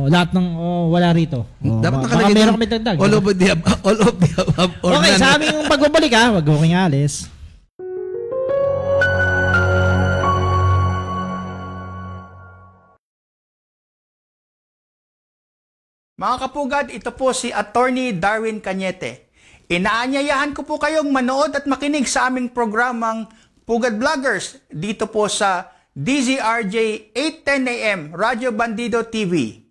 lahat ng wala rito. Dapat nakalagay meron kami dagdag. All of the above. Okay, sa aming pagbabalik wag ko kang alis. Mga kapugad, ito po si Attorney Darwin Cañete. Inaanyayahan ko po kayong manood at makinig sa aming programang Pugad Vloggers dito po sa DZRJ 810 AM Radyo Bandido TV.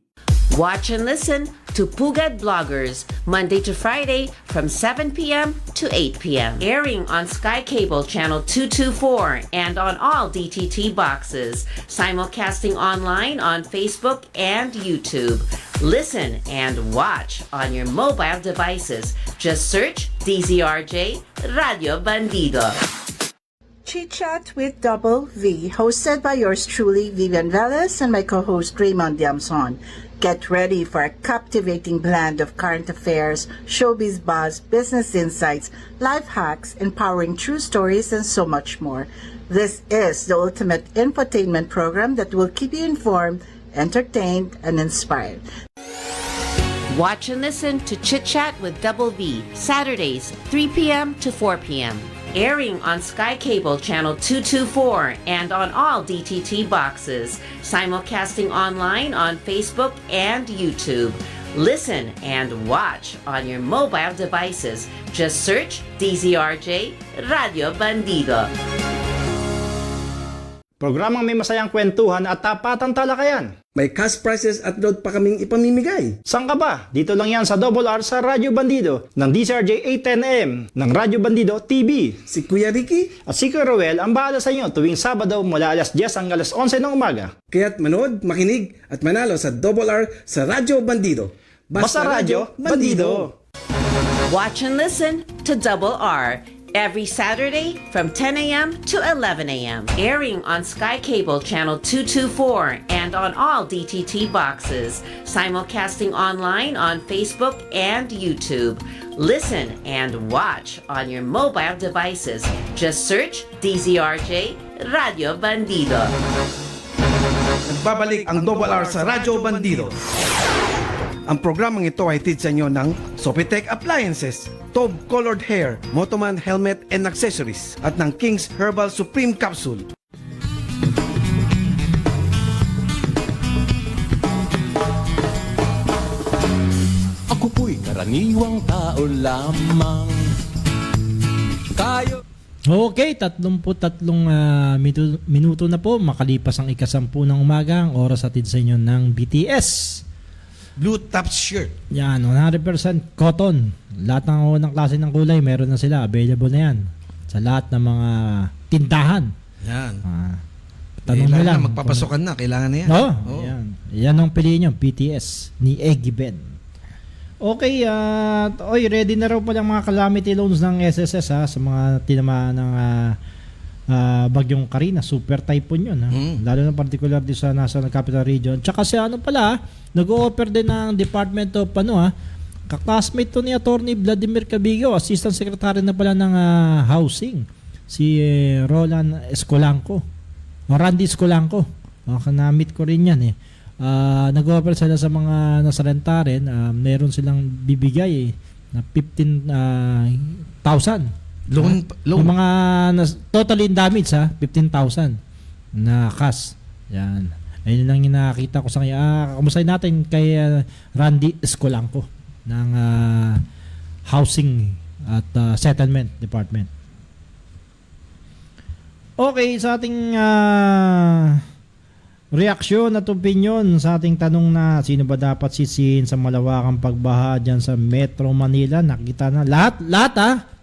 Watch and listen to Pugad Bloggers, Monday to Friday from 7 p.m. to 8 p.m. Airing on Sky Cable Channel 224 and on all DTT boxes. Simulcasting online on Facebook and YouTube. Listen and watch on your mobile devices. Just search DZRJ Radio Bandido. Chit Chat with Double V, hosted by yours truly, Vivian Velez, and my co-host Raymond Diamson. Get ready for a captivating blend of current affairs, showbiz buzz, business insights, life hacks, empowering true stories, and so much more. This is the ultimate infotainment program that will keep you informed, entertained, and inspired. Watch and listen to Chit Chat with Double V, Saturdays, 3 p.m. to 4 p.m. Airing on Sky Cable Channel 224 and on all DTT boxes. Simulcasting online on Facebook and YouTube. Listen and watch on your mobile devices. Just search DZRJ Radio Bandido. Programang may masayang kwentuhan at tapatang talakayan. May cash prizes at load pa kaming ipamimigay. Saan ka ba? Dito lang yan sa Double R sa Radyo Bandido ng DCRJ 810M ng Radyo Bandido TV. Si Kuya Ricky, At si Kuya Roel ang bahala sa inyo tuwing Sabado mula alas 10 hanggang alas 11 ng umaga. kaya't manood, makinig at manalo sa Double R sa Radyo Bandido. Basta Radyo Bandido. Watch and listen to Double R every Saturday from 10 a.m. to 11 a.m. Airing on Sky Cable Channel 224 and on all DTT boxes. Simulcasting online on Facebook and YouTube. Listen and watch on your mobile devices. Just search DZRJ Radio Bandido. Nagbabalik ang Double R sa Radyo Bandido. Ang programang ito ay hatid sa inyo ng Sopitech Appliances, Tob Colored Hair, Motoman Helmet and Accessories at ng King's Herbal Supreme Capsule. Ako po'y karaniwang tao lamang. Kayo Okay, 33 minuto na po makalipas ang ikasampu ng umaga. Ang oras atid sa inyo ng BTS. Blue Top Shirt. Yan, 100% cotton. Lahat ng unang klase ng kulay, meron na sila. Available na yan. Sa lahat ng mga tindahan. Yan. Tanong na lang. Magpapasokan na, kailangan na yan. Oo. Yan. Yan ang piliin nyo, BTS ni Eggy Ben. Okay, ready na raw pala ang mga calamity loans ng SSS sa mga tinamaan ng bagyong Karina. Super typhoon yun. Lalo na particular din sa National Capital Region. Tsaka si nag-o-offer din ng Department of kaklasmate to ni Attorney Vladimir Cabigao, Assistant Secretary na pala ng Housing, si Roland Escolanco, o Randy Escolanco. Na-meet ko rin yan nag-offer sila sa mga nasa renta rin. Meron silang bibigay na 15,000 Loan. Yung mga totally damage 15,000 na cash. Yan. Ayun lang yung nakakita ko sa kanya. Kamustahin natin kay Randy Escolanco ng Housing at Settlement Department. Okay, sa ating reaksyon at opinion sa ating tanong na sino ba dapat sisihin sa malawakang pagbaha dyan sa Metro Manila. Nakita na lahat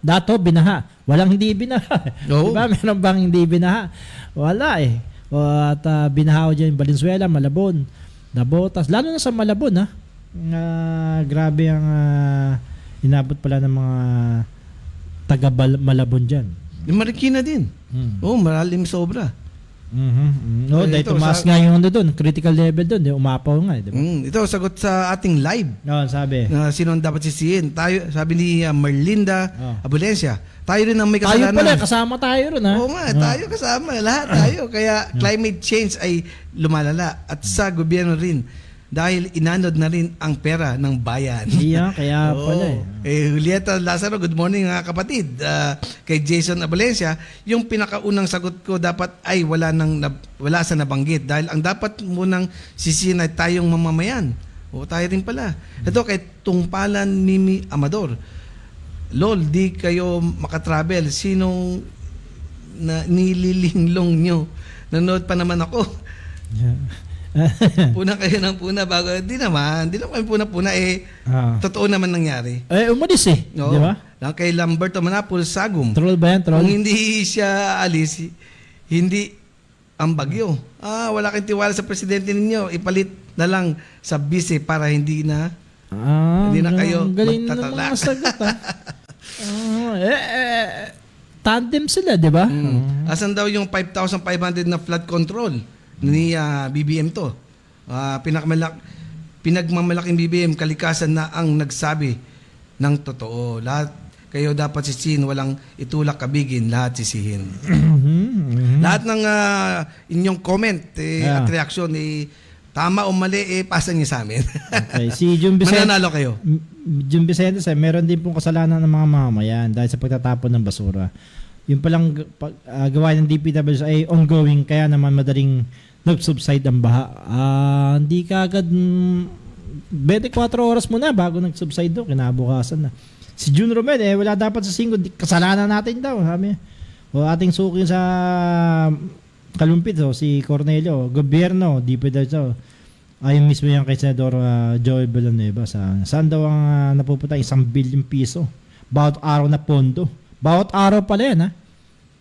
dato binaha. Walang hindi binaha. Oh. Diba? Meron bang hindi binaha? Wala At binaha dyan Valenzuela, Malabon, Nabotas, lalo na sa Malabon grabe ang inabot pala ng mga taga Malabon dyan. Yung Marikina din. Malalim sobra. Dahil tumaas nga yung doon, critical level doon, umapaw nga diba? Ito sagot sa ating live. Sabi. Sino ang dapat sisihin? Tayo, sabi ni Merlinda Abulencia. Tayo rin ang may kasalanan. Tayo pala, kasama tayo rin Oo nga, tayo kasama. Lahat tayo. Kaya climate change ay lumalala. At sa gobyerno rin. Dahil inanod na rin ang pera ng bayan. Kaya pala Julieta Lazaro, good morning mga kapatid. Kay Jason Valencia, yung pinakaunang sagot ko dapat ay wala sa nabanggit. Dahil ang dapat munang sisihin ay tayong mamamayan. Tayo rin pala. Ito kay Tungpalan Mimi Amador. Lol, di kayo makatravel. Sinong nililinglong nyo? Nanood pa naman ako. Puna kayo ng puna bago. Di naman puna-puna totoo naman nangyari. Umalis Oo. di ba? Lang kay Lamberto Manapul Sagum. Troll ba yan? Troll? Kung hindi siya alis, hindi ang bagyo. Wala kayong tiwala sa presidente ninyo. Ipalit na lang sa bise para hindi na kayo galing ng magtatala. mga sagot tandem sila, di ba? Asan daw yung 5,500 na flood control ni BBM to? Pinagmamalaking BBM, kalikasan na ang nagsabi ng totoo. Lahat kayo dapat sisihin, walang itulak kabigin, lahat sisihin. Lahat ng inyong comment at reaksyon, tama o mali, pasa niyo sa amin. Okay. Si Jun Vicente, mananalo kayo. Jun Vicente, meron din pong kasalanan ng mga mamamayan dahil sa pagtatapon ng basura. Yung palang gawain ng DPWH ay ongoing, kaya naman madaling nag-subside ang baha. Hindi ka agad 24 oras muna bago nag-subside doon, kinabukasan na. Si Jun Romel, wala dapat sa singko, kasalanan natin daw, sabi. O ating sukin sa kalumpit si Cornelio, gobyerno, di pa daw. Ayun mismo yan kay Senador Joey Villanueva. Saan daw ang napupunta 1 billion piso? Bawat araw na pondo. Bawat araw pala yan, ha?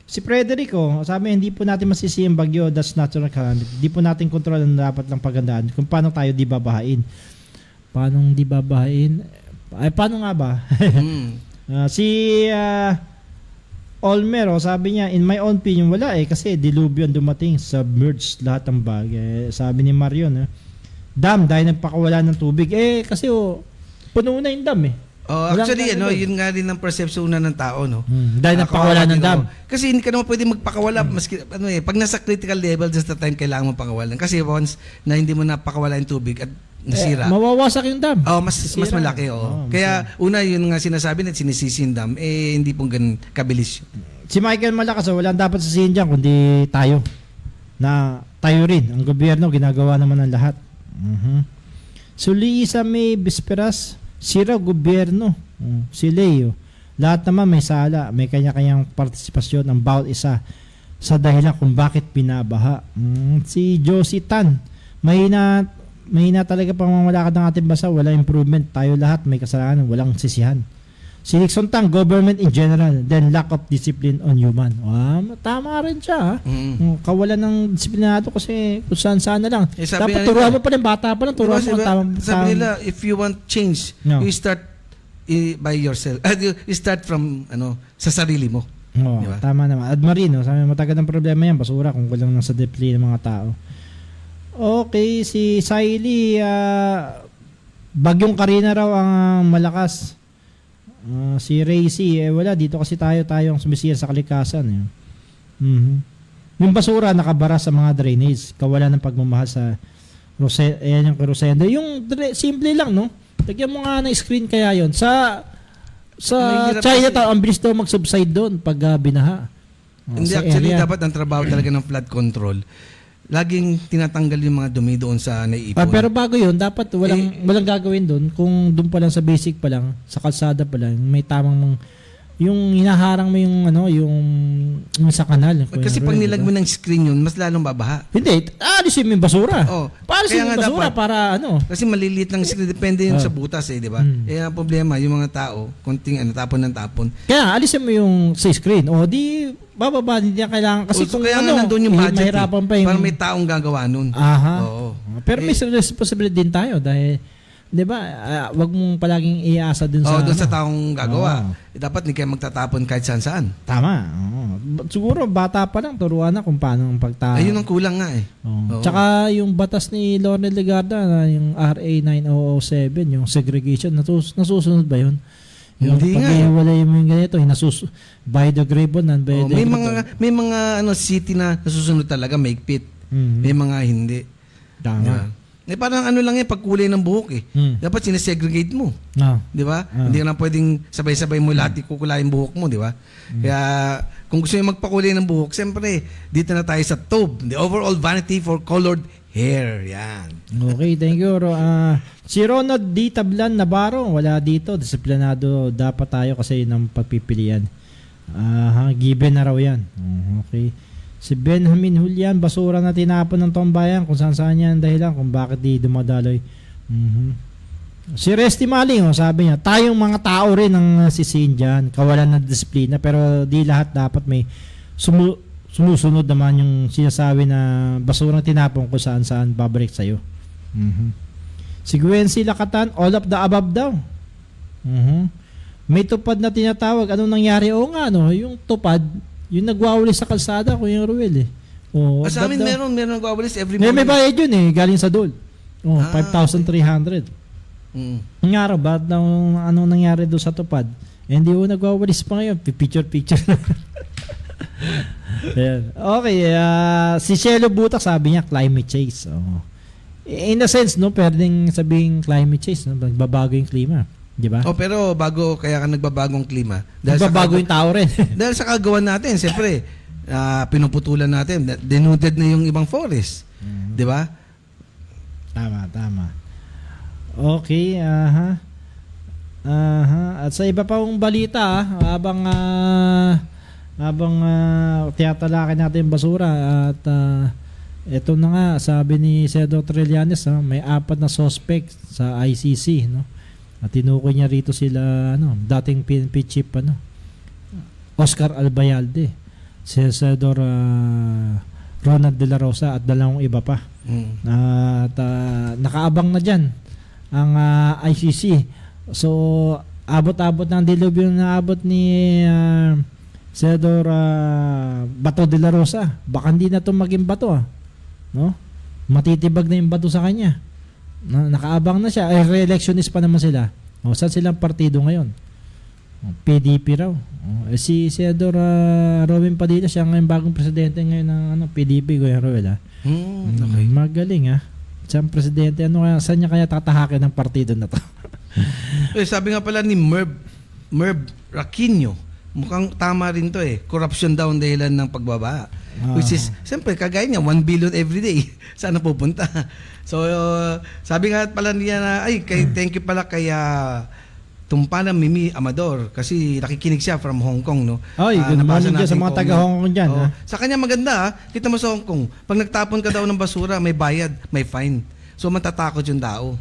Si Frederico, sabi hindi po natin masisi ang bagyo, that's natural calamity. Hindi po natin kontrol ang dapat lang pagandaan kung paano tayo di babahain. Paano di babahain? Ay, paano nga ba? Si Olmer, sabi niya, in my own opinion, wala kasi dilubyo ang dumating, submerged lahat ng bagay. Sabi ni Marion, dam, dahil nagpakawala ng tubig. Kasi puno na yung dam Actually, yun nga rin ang perception na ng tao, no? Dahil nagpakawala ng dam. Kasi hindi ka naman pwede magpakawala, maski, pag nasa critical level, just the time kailangan mo pakawalan. Kasi once na hindi mo napakawala yung tubig at nasira. Mawawasak yung dam. Mas malaki, Kaya una yun nga sinasabi na sinisisi yung dam, hindi pong ganun kabilis. Si Michael Malakas, walang dapat sisihin dyan kundi tayo. Na tayo rin. Ang gobyerno, ginagawa naman ng lahat. So, Lisa May Bisperas, sira gobyerno. Si Leo, lahat naman may sala. May kanya-kanyang partisipasyon ng bawat isa sa dahilan kung bakit binabaha. Si Josie Tan, mahina talaga pamamalakad ng ating bansa, wala improvement, tayo lahat may kasalanan, walang sisihan. Si Nixon Tang, government in general, then lack of discipline on human. Tama rin siya. Kawalan ng disiplinado kasi kung saan na lang. Dapat turuan mo pa rin, bata pa lang, turuan mo ang sabi nila, if you want change, you start by yourself. You start from sa sarili mo. Diba? Tama naman. Admarino, sabi matagal ng problema yan, basura kung kulang lang sa discipline ng mga tao. Okay, si Siley, Bagyong Karina raw ang malakas. Si Racy, wala, dito kasi tayo ang sumisiyan sa kalikasan. Yung basura nakabara sa mga drainage, kawalan ng pagmamahal sa yung Rosenda. Yung simple lang, no? Lagyan mo nga ng screen kaya yon sa China, ang bilis daw mag-subside doon pag binaha. Hindi, actually, dapat ang trabaho talaga ng flood control. Laging tinatanggal yung mga dumi doon sa naiipon. Pero bago yun, dapat walang gagawin doon. Kung doon pa lang sa basic pa lang, sa kalsada pa lang, may tamang yung hinaharang mo yung sa kanal. Kasi pag nilag mo ng screen yun, mas lalong babaha. Hindi, alisin mo yung basura. Alisin mo yung basura dapat, para Kasi maliliit lang screen, depende yun sa butas di ba? Ang problema, yung mga tao, konting tapon ng tapon. Kaya alisin mo yung sa screen. Di bababa, hindi niya kailangan. Kasi kung kaya nga nandun yung budget mahirapan pa yung... Para may taong gagawa nun. Pero may responsibility din tayo dahil, di ba, wag mong palaging iasa dun sa... doon sa taong gagawa. Dapat hindi kayo magtatapon kahit saan-saan. Tama. Siguro, bata pa lang, turuan na kung paano ang pagtapon. Ayun ang kulang nga Tsaka yung batas ni Lorne Legarda, yung RA 9007, yung segregation, nasusunod ba yun? Yung pag-iwalay mo yung ganito, biodegradable, non-biodegradable. May mga city na nasusunod talaga, mahigpit. May mga hindi. Tama. Parang lang pag kulay ng buhok Dapat sinesegregate mo. Di ba? Hindi ka na pwedeng sabay-sabay mo lahat kukulay yung buhok mo, di ba? Kaya kung gusto nyo magpakulay ng buhok, siyempre, dito na tayo sa TOB, the overall vanity for colored hair. Yan. Okay, thank you. Si Ronald D. Tablan Navarro, wala dito. Disiplinado dapat tayo kasi ng pagpipilian. Given na raw yan. Okay. Si Benjamin Julian, basura na tinapon ng tombayan kung saan yan dahilan kung bakit di dumadaloy. Si Resty Maling, sabi niya, tayong mga tao rin ang sisihin dyan. Kawalan ng disiplina pero di lahat dapat may sumusunod naman yung sinasabi na basura tinapon kung saan babalik sa'yo. Si Gwency Lakatan, all of the above daw. May tupad na tinatawag. Anong nangyari? Yung tupad, yung nagwawali sa kalsada, Kuya Ruel sa amin meron nagwawalis every morning. May bayad yun galing sa DOL. 5,300. Nangyari ba? Anong nangyari doon sa tupad? Hindi ko nagwawalis pa ngayon. Picture. Okay. Si Shelo Butak, sabi niya, climate change. In a sense, pwedeng sabing climate change, nagbabago yung klima. Di ba? Pero bago kaya ka nagbabagong klima. Nagbabago yung tao rin. Dahil sa kagawan natin, siyempre, pinuputulan natin. Denuded na yung ibang forest. Di ba? Tama. Okay, At sa iba pang balita, habang habang tiyatalakin natin yung basura at ito na nga, sabi ni Senador Trillanes, may 4 na suspect sa ICC, no? At tinukoy niya rito sila, dating PNP chief, Oscar Albayalde, si Senador Ronald De La Rosa at 2 iba pa. At nakaabang na dyan ang ICC. So, abot-abot ng dilubyo na abot ni Senador Bato De La Rosa. Baka hindi na ito maging bato, no? Matitibag na yung bato sa kanya. Nakaabang na siya. Re-electionist pa naman sila. Saan silang partido ngayon? PDP raw. Si Senador Robin Padilla, siya ngayon bagong presidente ngayon ng PDP, Kuya Roel. Okay. Magaling siyang presidente. Saan niya kaya tatahakin ng partido na to? Sabi nga pala ni Merv Raquinho, mukhang tama rin to corruption daw ang dahilan ng pagbaba. Which is, siyempre, kagaya niya, 1 billion every day. Saan na pupunta? So, sabi nga pala niya na, thank you pala kay Tumpana Mimi Amador kasi nakikinig siya from Hong Kong, no? Good morning dyan sa mga taga Hong Kong dyan. Sa kanya maganda, kita mo sa Hong Kong, pag nagtapon ka daw ng basura, may bayad, may fine. So, matatakot yung tao.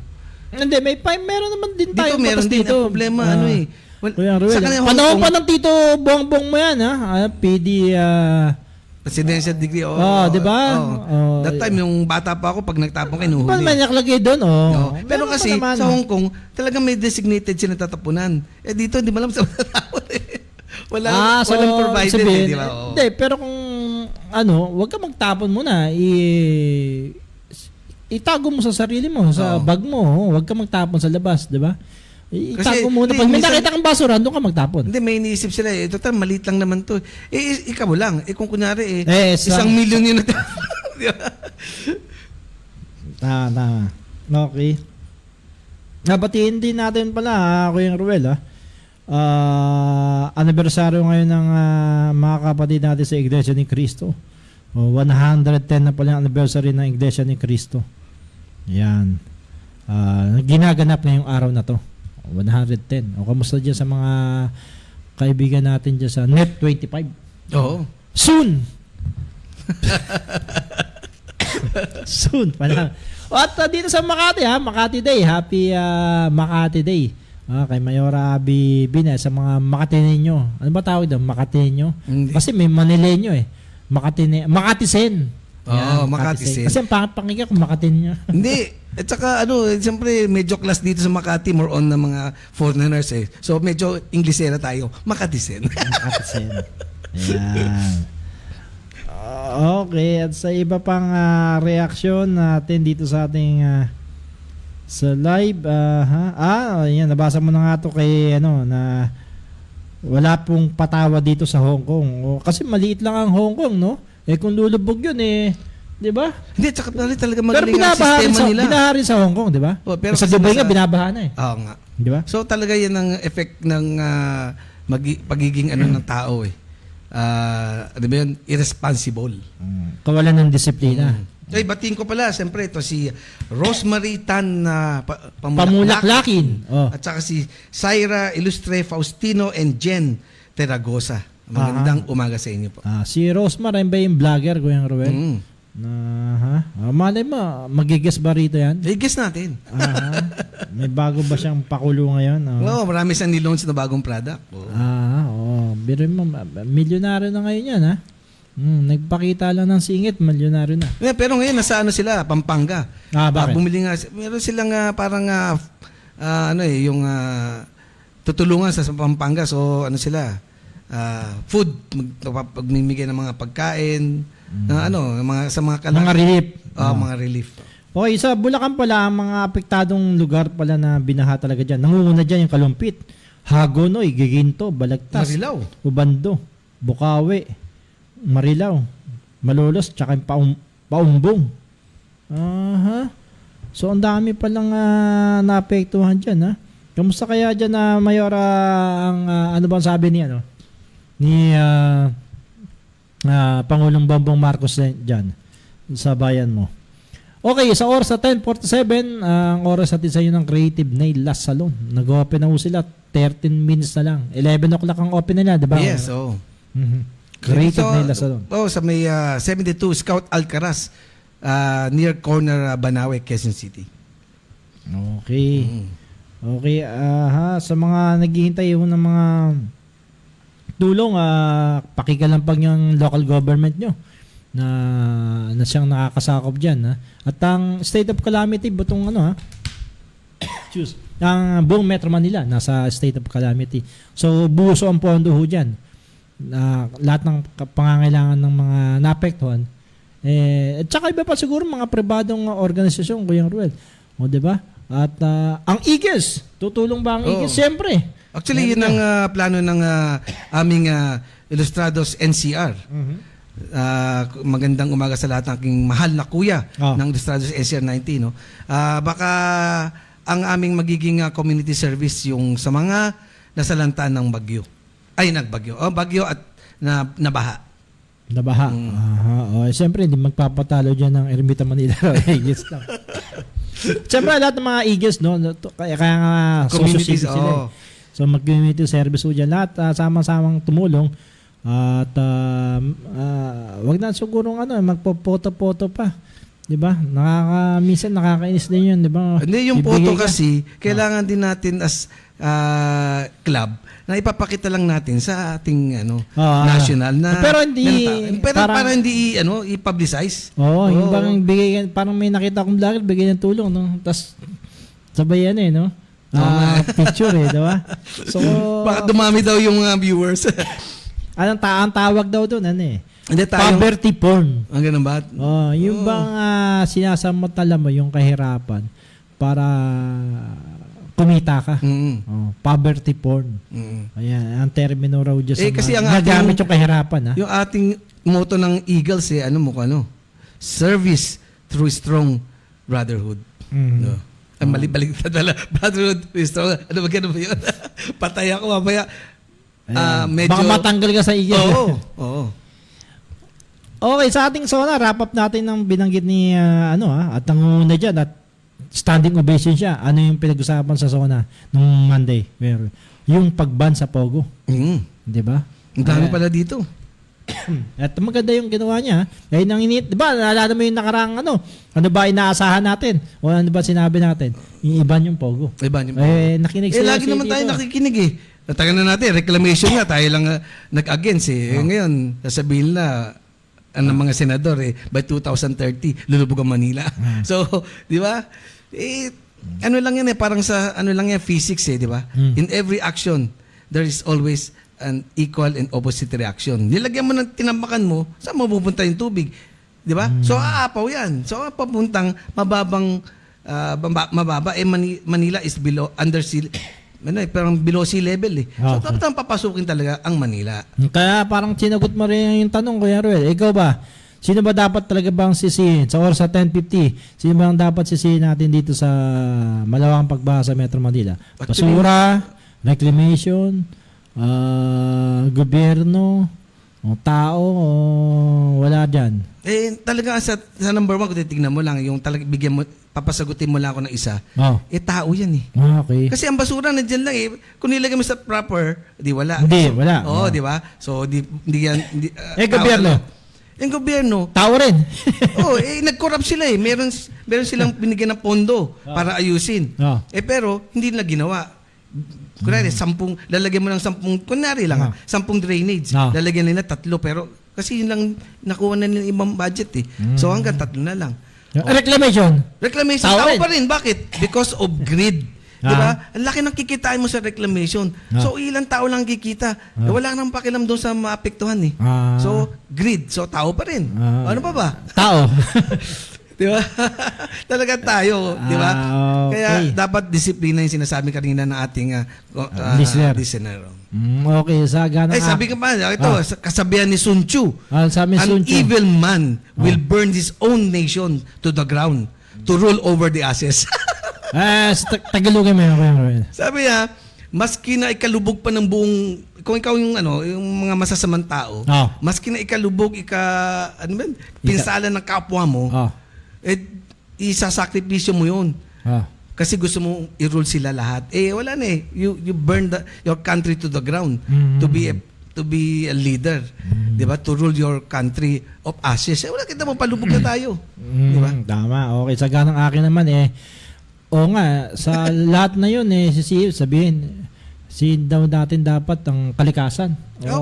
Hindi, may fine. Meron naman din tayo. Dito, meron din. Ang problema, Sa kanya Panahon pa ng Tito Bongbong mo yan, PD... presidential degree. di ba? That time, yung bata pa ako, pag nagtapon kayo, nuhuli. May nakalagay doon, Pero kasi, sa Hong Kong, talagang may designated siya na tatapunan. Dito, hindi malam sa matapon walang provided. Sabihin, di ba? Hindi, pero kung, wag ka magtapon muna. Itago mo sa sarili mo, sa bag mo. Wag ka magtapon sa labas, di ba? Itago muna. Pag may nakita kang basura, doon ka magtapon. Hindi, may iniisip sila total, maliit lang naman to. Ikaw lang. Kung kunyari, 1 million yun na Tama. Okay. Nabatiin din natin pala, Kuya Ruel, anibersaryo ngayon ng mga kapatid natin sa Iglesia ni Cristo. 110 na pala ang anniversary ng Iglesia ni Cristo. Yan. Ginaganap ngayong araw na to. 110. Kamusta dyan sa mga kaibigan natin dyan sa Net 25? Oo. Soon! Soon pala. At dito sa Makati, Makati Day. Happy Makati Day. Kay Mayora Abby Bina sa mga Makatineño. Ano ba tawag doon? Makatineño? Kasi may Manileño Makatisen. Makatisen. Kasi ang panginggan kung Makatineño. Hindi. At saka siyempre medyo class dito sa Makati, more on na mga foreigners So medyo Inglesera tayo. Makatisen. Makatisen. Ayan. Okay, at sa iba pang reaksyon natin dito sa ating sa live, ayan, nabasa mo na nga to kay na wala pong patawa dito sa Hong Kong. Kasi maliit lang ang Hong Kong, no? Kung lulubog yun di ba? Hindi, tsaka talaga magaling ang sistema nila. Binaha rin sa Hong Kong, di ba? Pero sa Dubai nga, binabaha na Oo nga. Di ba? So talaga yan ang effect ng pagiging ng tao ano ba yun? Irresponsible. Kawalan ng disiplina. Batiin ko pala, siyempre ito si Rosemary Tan Pamulaklakin. At saka si Syra Ilustre Faustino and Jen Terragosa. Magandang umaga sa inyo po. Si Rosemary ba yung vlogger, Kuya Ruel? Malay mo, magigess ba rito yan? I-guess natin. May bago ba siyang pakulo ngayon? Oo, marami siyang nilaunch na bagong product. Biro mo, milyonaryo na ngayon yan, nagpakita lang ng singit, milyonaryo na. Pero ngayon, nasa sila? Pampanga. Bakit? Bumili nga, meron silang parang, yung tutulungan sa Pampanga. So, sila? Food, magmimigay ng mga pagkain, sa mga kalang. Mga relief. Mga relief. Okay, sa Bulacan pala, ang mga apektadong lugar pala na binaha talaga dyan. Nangunguna dyan yung Kalumpit, Hagonoy, Giginto, Balagtas, Marilao, Ubando, Bukawi, Marilao, Malolos, tsaka yung Paumbong. So, ang dami palang naapektuhan dyan, Kamusta kaya dyan na Mayora ang ano bang sabi ni Pangulong Bongbong Marcos dyan sa bayan mo? Okay, sa oras sa 10:47, ang oras natin sa inyo ng Creative Nail Last Salon. Nag-open na ho sila, 13 minutes na lang. 11 o'clock ang open nila, di ba? Yes, Created nila sa doon. Sa may 72 Scout Alcaraz, near corner Banawe, Quezon City. Okay. Okay, sa mga naghihintay ng mga tulong, pakikalampag yung local government nyo na siyang nakakasakop dyan. Ha? At ang state of calamity, butong ang buong Metro Manila nasa state of calamity. So, buso ang pondo ho dyan. Lahat ng pangangailangan ng mga naapektuhan. At saka iba pa siguro mga pribadong organisasyon, Kuya Ruel. O, diba? At ang Eagles, tutulong ba ang Eagles? Siyempre. Actually, yun ang plano ng aming Ilustrados NCR. Magandang umaga sa lahat ng aking mahal na kuya ng Ilustrados NCR 19. No? Baka ang aming magiging community service yung sa mga nasalantaan ng bagyo. Ay, nagbagyo. Bagyo at nabaha. Nabaha. Siyempre, hindi magpapatalo dyan ng Ermita Manila. Eagles lang. Siyempre, lahat ng mga Eagles, no? Kaya nga communities, sila. So, mag-community service po dyan. Lahat, sama-samang tumulong. At, wag na siguro magpo-photo-photo pa. Diba? Minsan nakakainis din yun, diba? Hindi, yung photo kasi, kailangan din natin as club na ipapakita lang natin sa ating national na pero hindi para hindi i-publicize. Yung parang may nakita akong vlogger bigay ng tulong, no? Tapos sabay no? Picture diba? So baka dumami daw yung viewers. ang tawag daw doon Hindi tayo. Poverty porn. Ang ganun ba? Yung bang sinasamantala mo yung kahirapan para kumita ka. Poverty porn. Ayan, ang termino raw dyan sa kasi nagamit yung kahirapan. Yung ating motto ng Eagles, service through strong brotherhood. No? Balik brotherhood through strong. Ano ba yun? Patay ako mamaya. Medyo... Baka matanggal ka sa Eagles. Oo. Okay, sa ating SONA, wrap up natin ng binanggit ni at ang una dyan at standing ovation siya. Ano yung pinag-usapan sa SONA nung Monday? Yung pagban sa Pogo. Di ba? Ang dami pala dito. At maganda yung ginawa niya. Di ba? Naalala mo yung nakarang ano ba inaasahan natin? O ano ba sinabi natin? Yung iban yung Pogo. Iban yung Pogo. Nakinig sila. Lagi naman tayo nakikinig Natagal na natin. Reclamation nga. Tayo lang nag-against Ngayon, sasabihin na ang mga senador by 2030 lulubog ang Manila. So, di ba? Ano lang yan parang sa ano lang yan physics di ba? In every action there is always an equal and opposite reaction. Nilagyan mo ng tinampakan mo, saan mapupunta yung tubig? Di ba? So aapaw yan. So papuntang mababa Manila is below under sea parang below sea level So dapat papasukin talaga ang Manila. Kaya parang sinagot mo rin yung tanong, Kuya Ruel. Ikaw ba? Sino ba dapat talaga bang sisihin? Sa oras sa 10:50, sino ba ang dapat sisihin natin dito sa malawakang pagbaha sa Metro Manila? Basura, reclamation, gobyerno, tao, wala dyan? Talaga sa number 1, kung titignan mo lang, yung talaga bigyan mo, papasagutin mo lang ako ng isa, tao yan Okay. Kasi ang basura nandiyan lang Kung nilagay mo sa proper, di wala. Hindi, wala. Di ba? So, hindi yan. Gobyerno? Yung gobyerno. Tao rin. Nag-corrupt sila Meron silang binigyan ng pondo para ayusin. Pero, hindi nila ginawa. Kunwari, 10, lalagyan mo ng 10, kunwari lang 10 drainage. Lalagyan nila 3, pero kasi yun lang nakuha na nila ibang budget So, hanggang 3 na lang. Reclamation? Reclamation, tao pa rin. Bakit? Because of greed. Diba? Ang laki ng kikitain mo sa reclamation. So, ilang tao lang kikita. Wala nang pakialam doon sa maapektuhan So, greed. So, tao pa rin. Ano pa ba? Tao. Diba? Talaga tayo. Diba? Kaya, dapat disiplina yung sinasabi kanina ng ating listener. Okay, sabi ka pa, ito, kasabihan ni Sun Tzu. Sabi ni Sun An Tzu. evil man will burn his own nation to the ground to rule over the ashes. Tagalogin mo yun. Sabi niya, maski na ikalubog pa ng buong, kung ikaw yung mga masasamang tao, maski na ikalubog, pinsala ng kapwa mo, isasakripisyo mo yun. Kasi gusto mo i-rule sila lahat. Wala na You burn your country to the ground to to be a leader. Di ba? To rule your country of ashes. Wala kita mo, palubog na tayo. Di ba? Tama. Okay, sa ganang akin naman oo nga, sa lahat na yun sabihin, daw natin dapat ang kalikasan.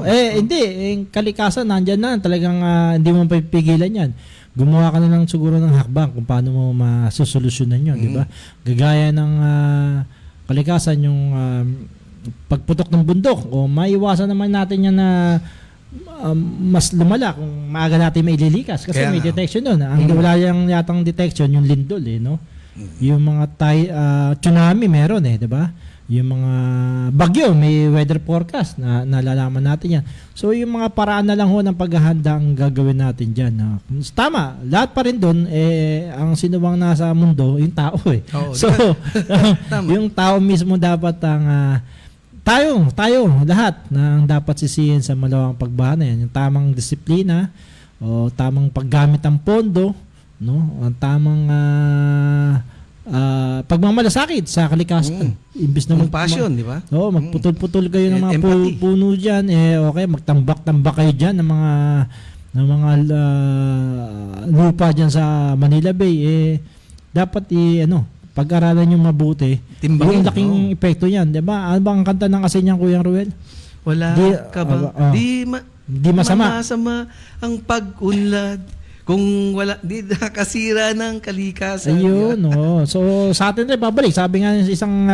Hindi, yung kalikasan nandyan na, talagang hindi mo papigilan yan. Gumawa ka na lang siguro ng hakbang kung paano mo masusolusyonan yun, di ba? Gagaya ng kalikasan, yung pagputok ng bundok, o maiwasan naman natin yan na mas lumala kung maaga natin maililikas kasi may detection doon. Ang wala yung yatang detection, yung lindol no? Yung mga tsunami meron di ba? Yung mga bagyo, may weather forecast na nalalaman natin yan. So yung mga paraan na lang ho ng paghahanda ang gagawin natin dyan. Tama, lahat pa rin doon, ang sinuwang nasa mundo, yung tao So, yung tao mismo dapat ang tayo, lahat na ang dapat sisihin sa malawang pagbaha na yan. Yung tamang disiplina, o tamang paggamit ng pondo, no? Ang tamang pagmamalasakit sa kalikasan. Imbis na passion, di ba? Magputol-putol kayo ng mga empathy. puno diyan, okay, magtambak-tambak kayo diyan ng mga lupa diyan sa Manila Bay, dapat pag-aralan yung mabuti. Timbangin, yung laking epekto niyan, di ba? Ano ba ang kanta ng kasi niyan, Kuya Ruel? Wala ka ba? Di masama ang pag-unlad. Kung wala, di nakasira ng kalikasan. Ayun, So, sa atin rin, babalik. Sabi nga ng isang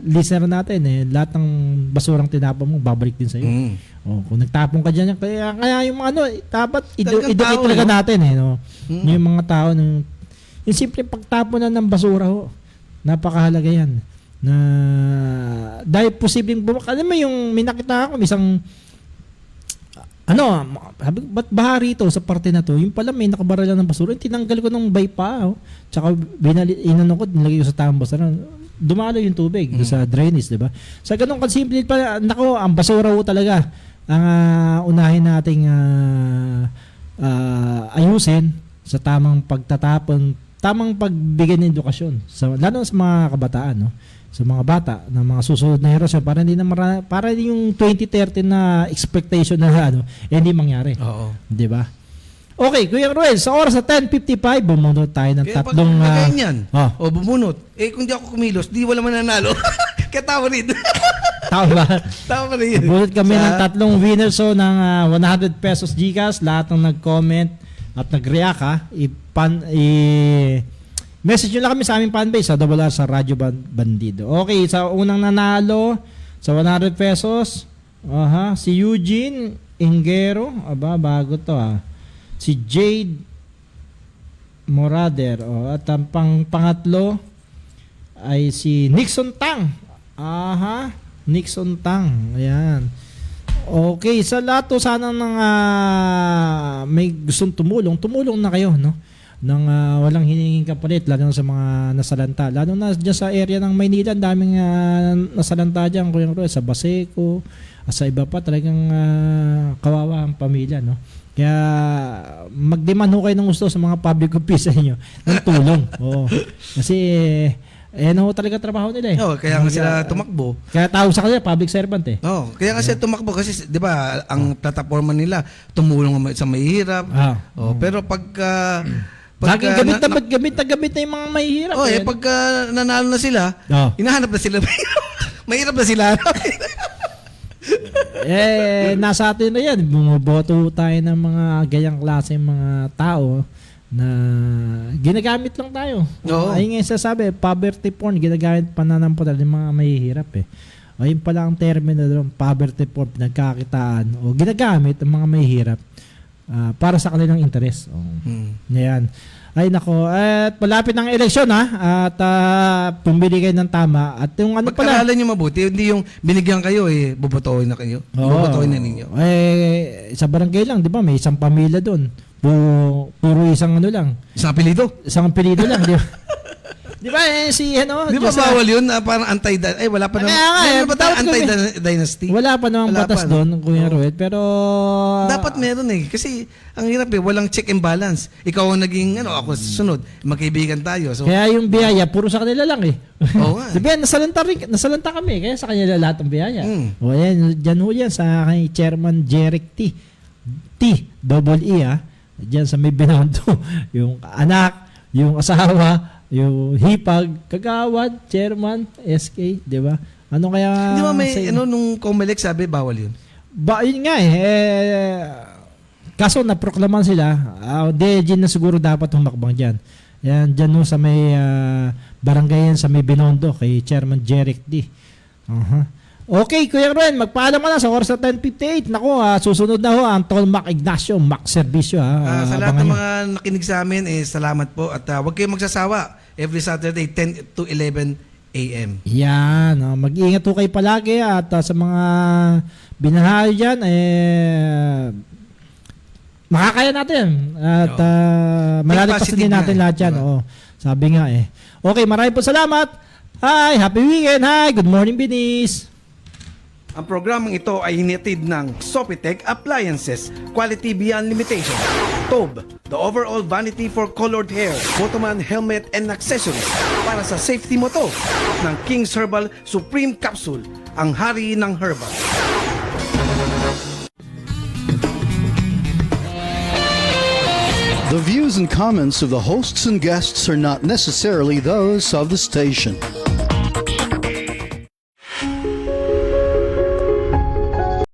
listener natin, lahat ng basurang tinapon mo, babalik din sa'yo. Kung nagtapon ka dyan, kaya yung mga dapat educate talaga natin, Yung mga tao, yung simple pagtapon na ng basura, napakahalaga yan. Na, dahil posibleng alam mo yung may nakita ako, isang ba't baha rito sa parte na to? Yung pala may nakabaralan ng basura. Tinanggal ko ng baypa. Tsaka inano ko, nilagay ko sa tamang basura. Dumalo yung tubig sa drainage, di ba? Sa ganun kasimple pa, ang basura talaga ang unahin nating ayusin sa tamang pagtatapon, tamang pagbigay ng edukasyon. Lalo sa mga kabataan, sa mga bata, ng mga susunod na henerasyon para yung 2030 na expectation na hindi mangyari. Oo. Di ba? Okay, Kuya Ruel, sa oras sa 10:55, bumunot tayo ng tatlong... Kaya yan. Bumunot. Kung di ako kumilos, di wala mananalo. Kaya tawa rin. Tama ba? Tama rin. Bunot kami ng tatlong winners ng 100 pesos GCash. Lahat ng nag-comment at nag-react message nyo lang kami sa aming fanbase sa RR sa Radyo Bandido. Okay, sa unang nanalo sa 100 pesos, si Eugene Ingero, bago to si Jade Morader, at ang pangatlo ay si Nixon Tang. Nixon Tang. Ayan. Okay, sa lahat sana ng may gustong tumulong na kayo, nang walang hinihinging kapalit, lalo na sa mga nasalanta, lalo na dyan sa area ng Maynila, daming nasalanta dyan, sa Baseco, sa iba pa, talagang kawawa ang pamilya, kaya mag-demand kayo ng gusto sa mga public office niyo ng tulong. Kasi talaga trabaho nila kaya nga sila tumakbo. Kaya tawag sa kanila public servant kaya kasi tumakbo kasi 'di ba ang plataforma nila tumulong sa mahihirap. Pero pagka gamit na yung mga mahihirap. Pagka nanalo na sila, hinahanap na sila. Mahirap na sila. Nasa atin na yan. Bumuboto tayo ng mga gayang klase mga tao na ginagamit lang tayo. Ayun nga sasabi, poverty porn, ginagamit pananampalataya ng mga mahihirap Ayun pala ang termino doon, poverty porn, pinagkakitaan o ginagamit ng mga mahihirap para sa kanilang interes. Yan. Ay nako, at malapit ng eleksyon at pumili kayo ng tama at yung pag-aralan nyo mabuti, hindi yung binigyan kayo bubotohin na kayo. Bubotohin na ninyo. Sa barangay lang, di ba, may isang pamilya doon. Puro isang lang. Isang apelido? Isang apelido lang, di ba? Di ba si ano? Di ba Diyos, bawal yun na parang wala pa naman. Kaya nga, Meron ba tayong dapat kami- anti-dynasty? Wala pa namang Wala batas pa, no? doon, Kuya Rued, pero Dapat meron Kasi ang hirap walang check and balance. Ikaw ang naging, ako susunod. Magkaibigan tayo. So, kaya yung biyaya puro sa kanila lang eh. Oo nga. Di ba nasalanta kami kaya sa kanila lahat ng biyaya. O yan, dyan ho yan sa kay Chairman Jeric Double E Diyan sa may Binondo. Yung anak, yung asawa, yung hipag, kagawad, chairman, SK, di ba? Ano kaya... Di ba nung Comelec sabi, bawal yun? Yun nga kaso naproklaman sila, DG na siguro dapat humakbang dyan. Yan, dyan no, sa may barangay yan, sa may Binondo, kay Chairman Jeric D. Okay, Kuya Ren, magpaalam ka na sa oras na 10:58. Naku, susunod na ho ang Tol Mac Ignacio, Mac Servisyo. Sa lahat ng mga nakinig sa amin, salamat po. At huwag kayong magsasawa. Every Saturday, 10 to 11 a.m. Yan, mag-iingat po kayo palagi at sa mga binahayo dyan, makakaya natin at malalagpasan din natin lahat yan. Diba? Sabi nga Okay, maraming po salamat. Hi, happy weekend. Hi, good morning, Binis. Ang programang ito ay hinitid ng Sopitech Appliances, Quality Beyond Limitation. Tob, the overall vanity for colored hair, Motoman helmet and accessories para sa safety mo to. Ng King's Herbal Supreme Capsule, ang hari ng herbal. The views and comments of the hosts and guests are not necessarily those of the station.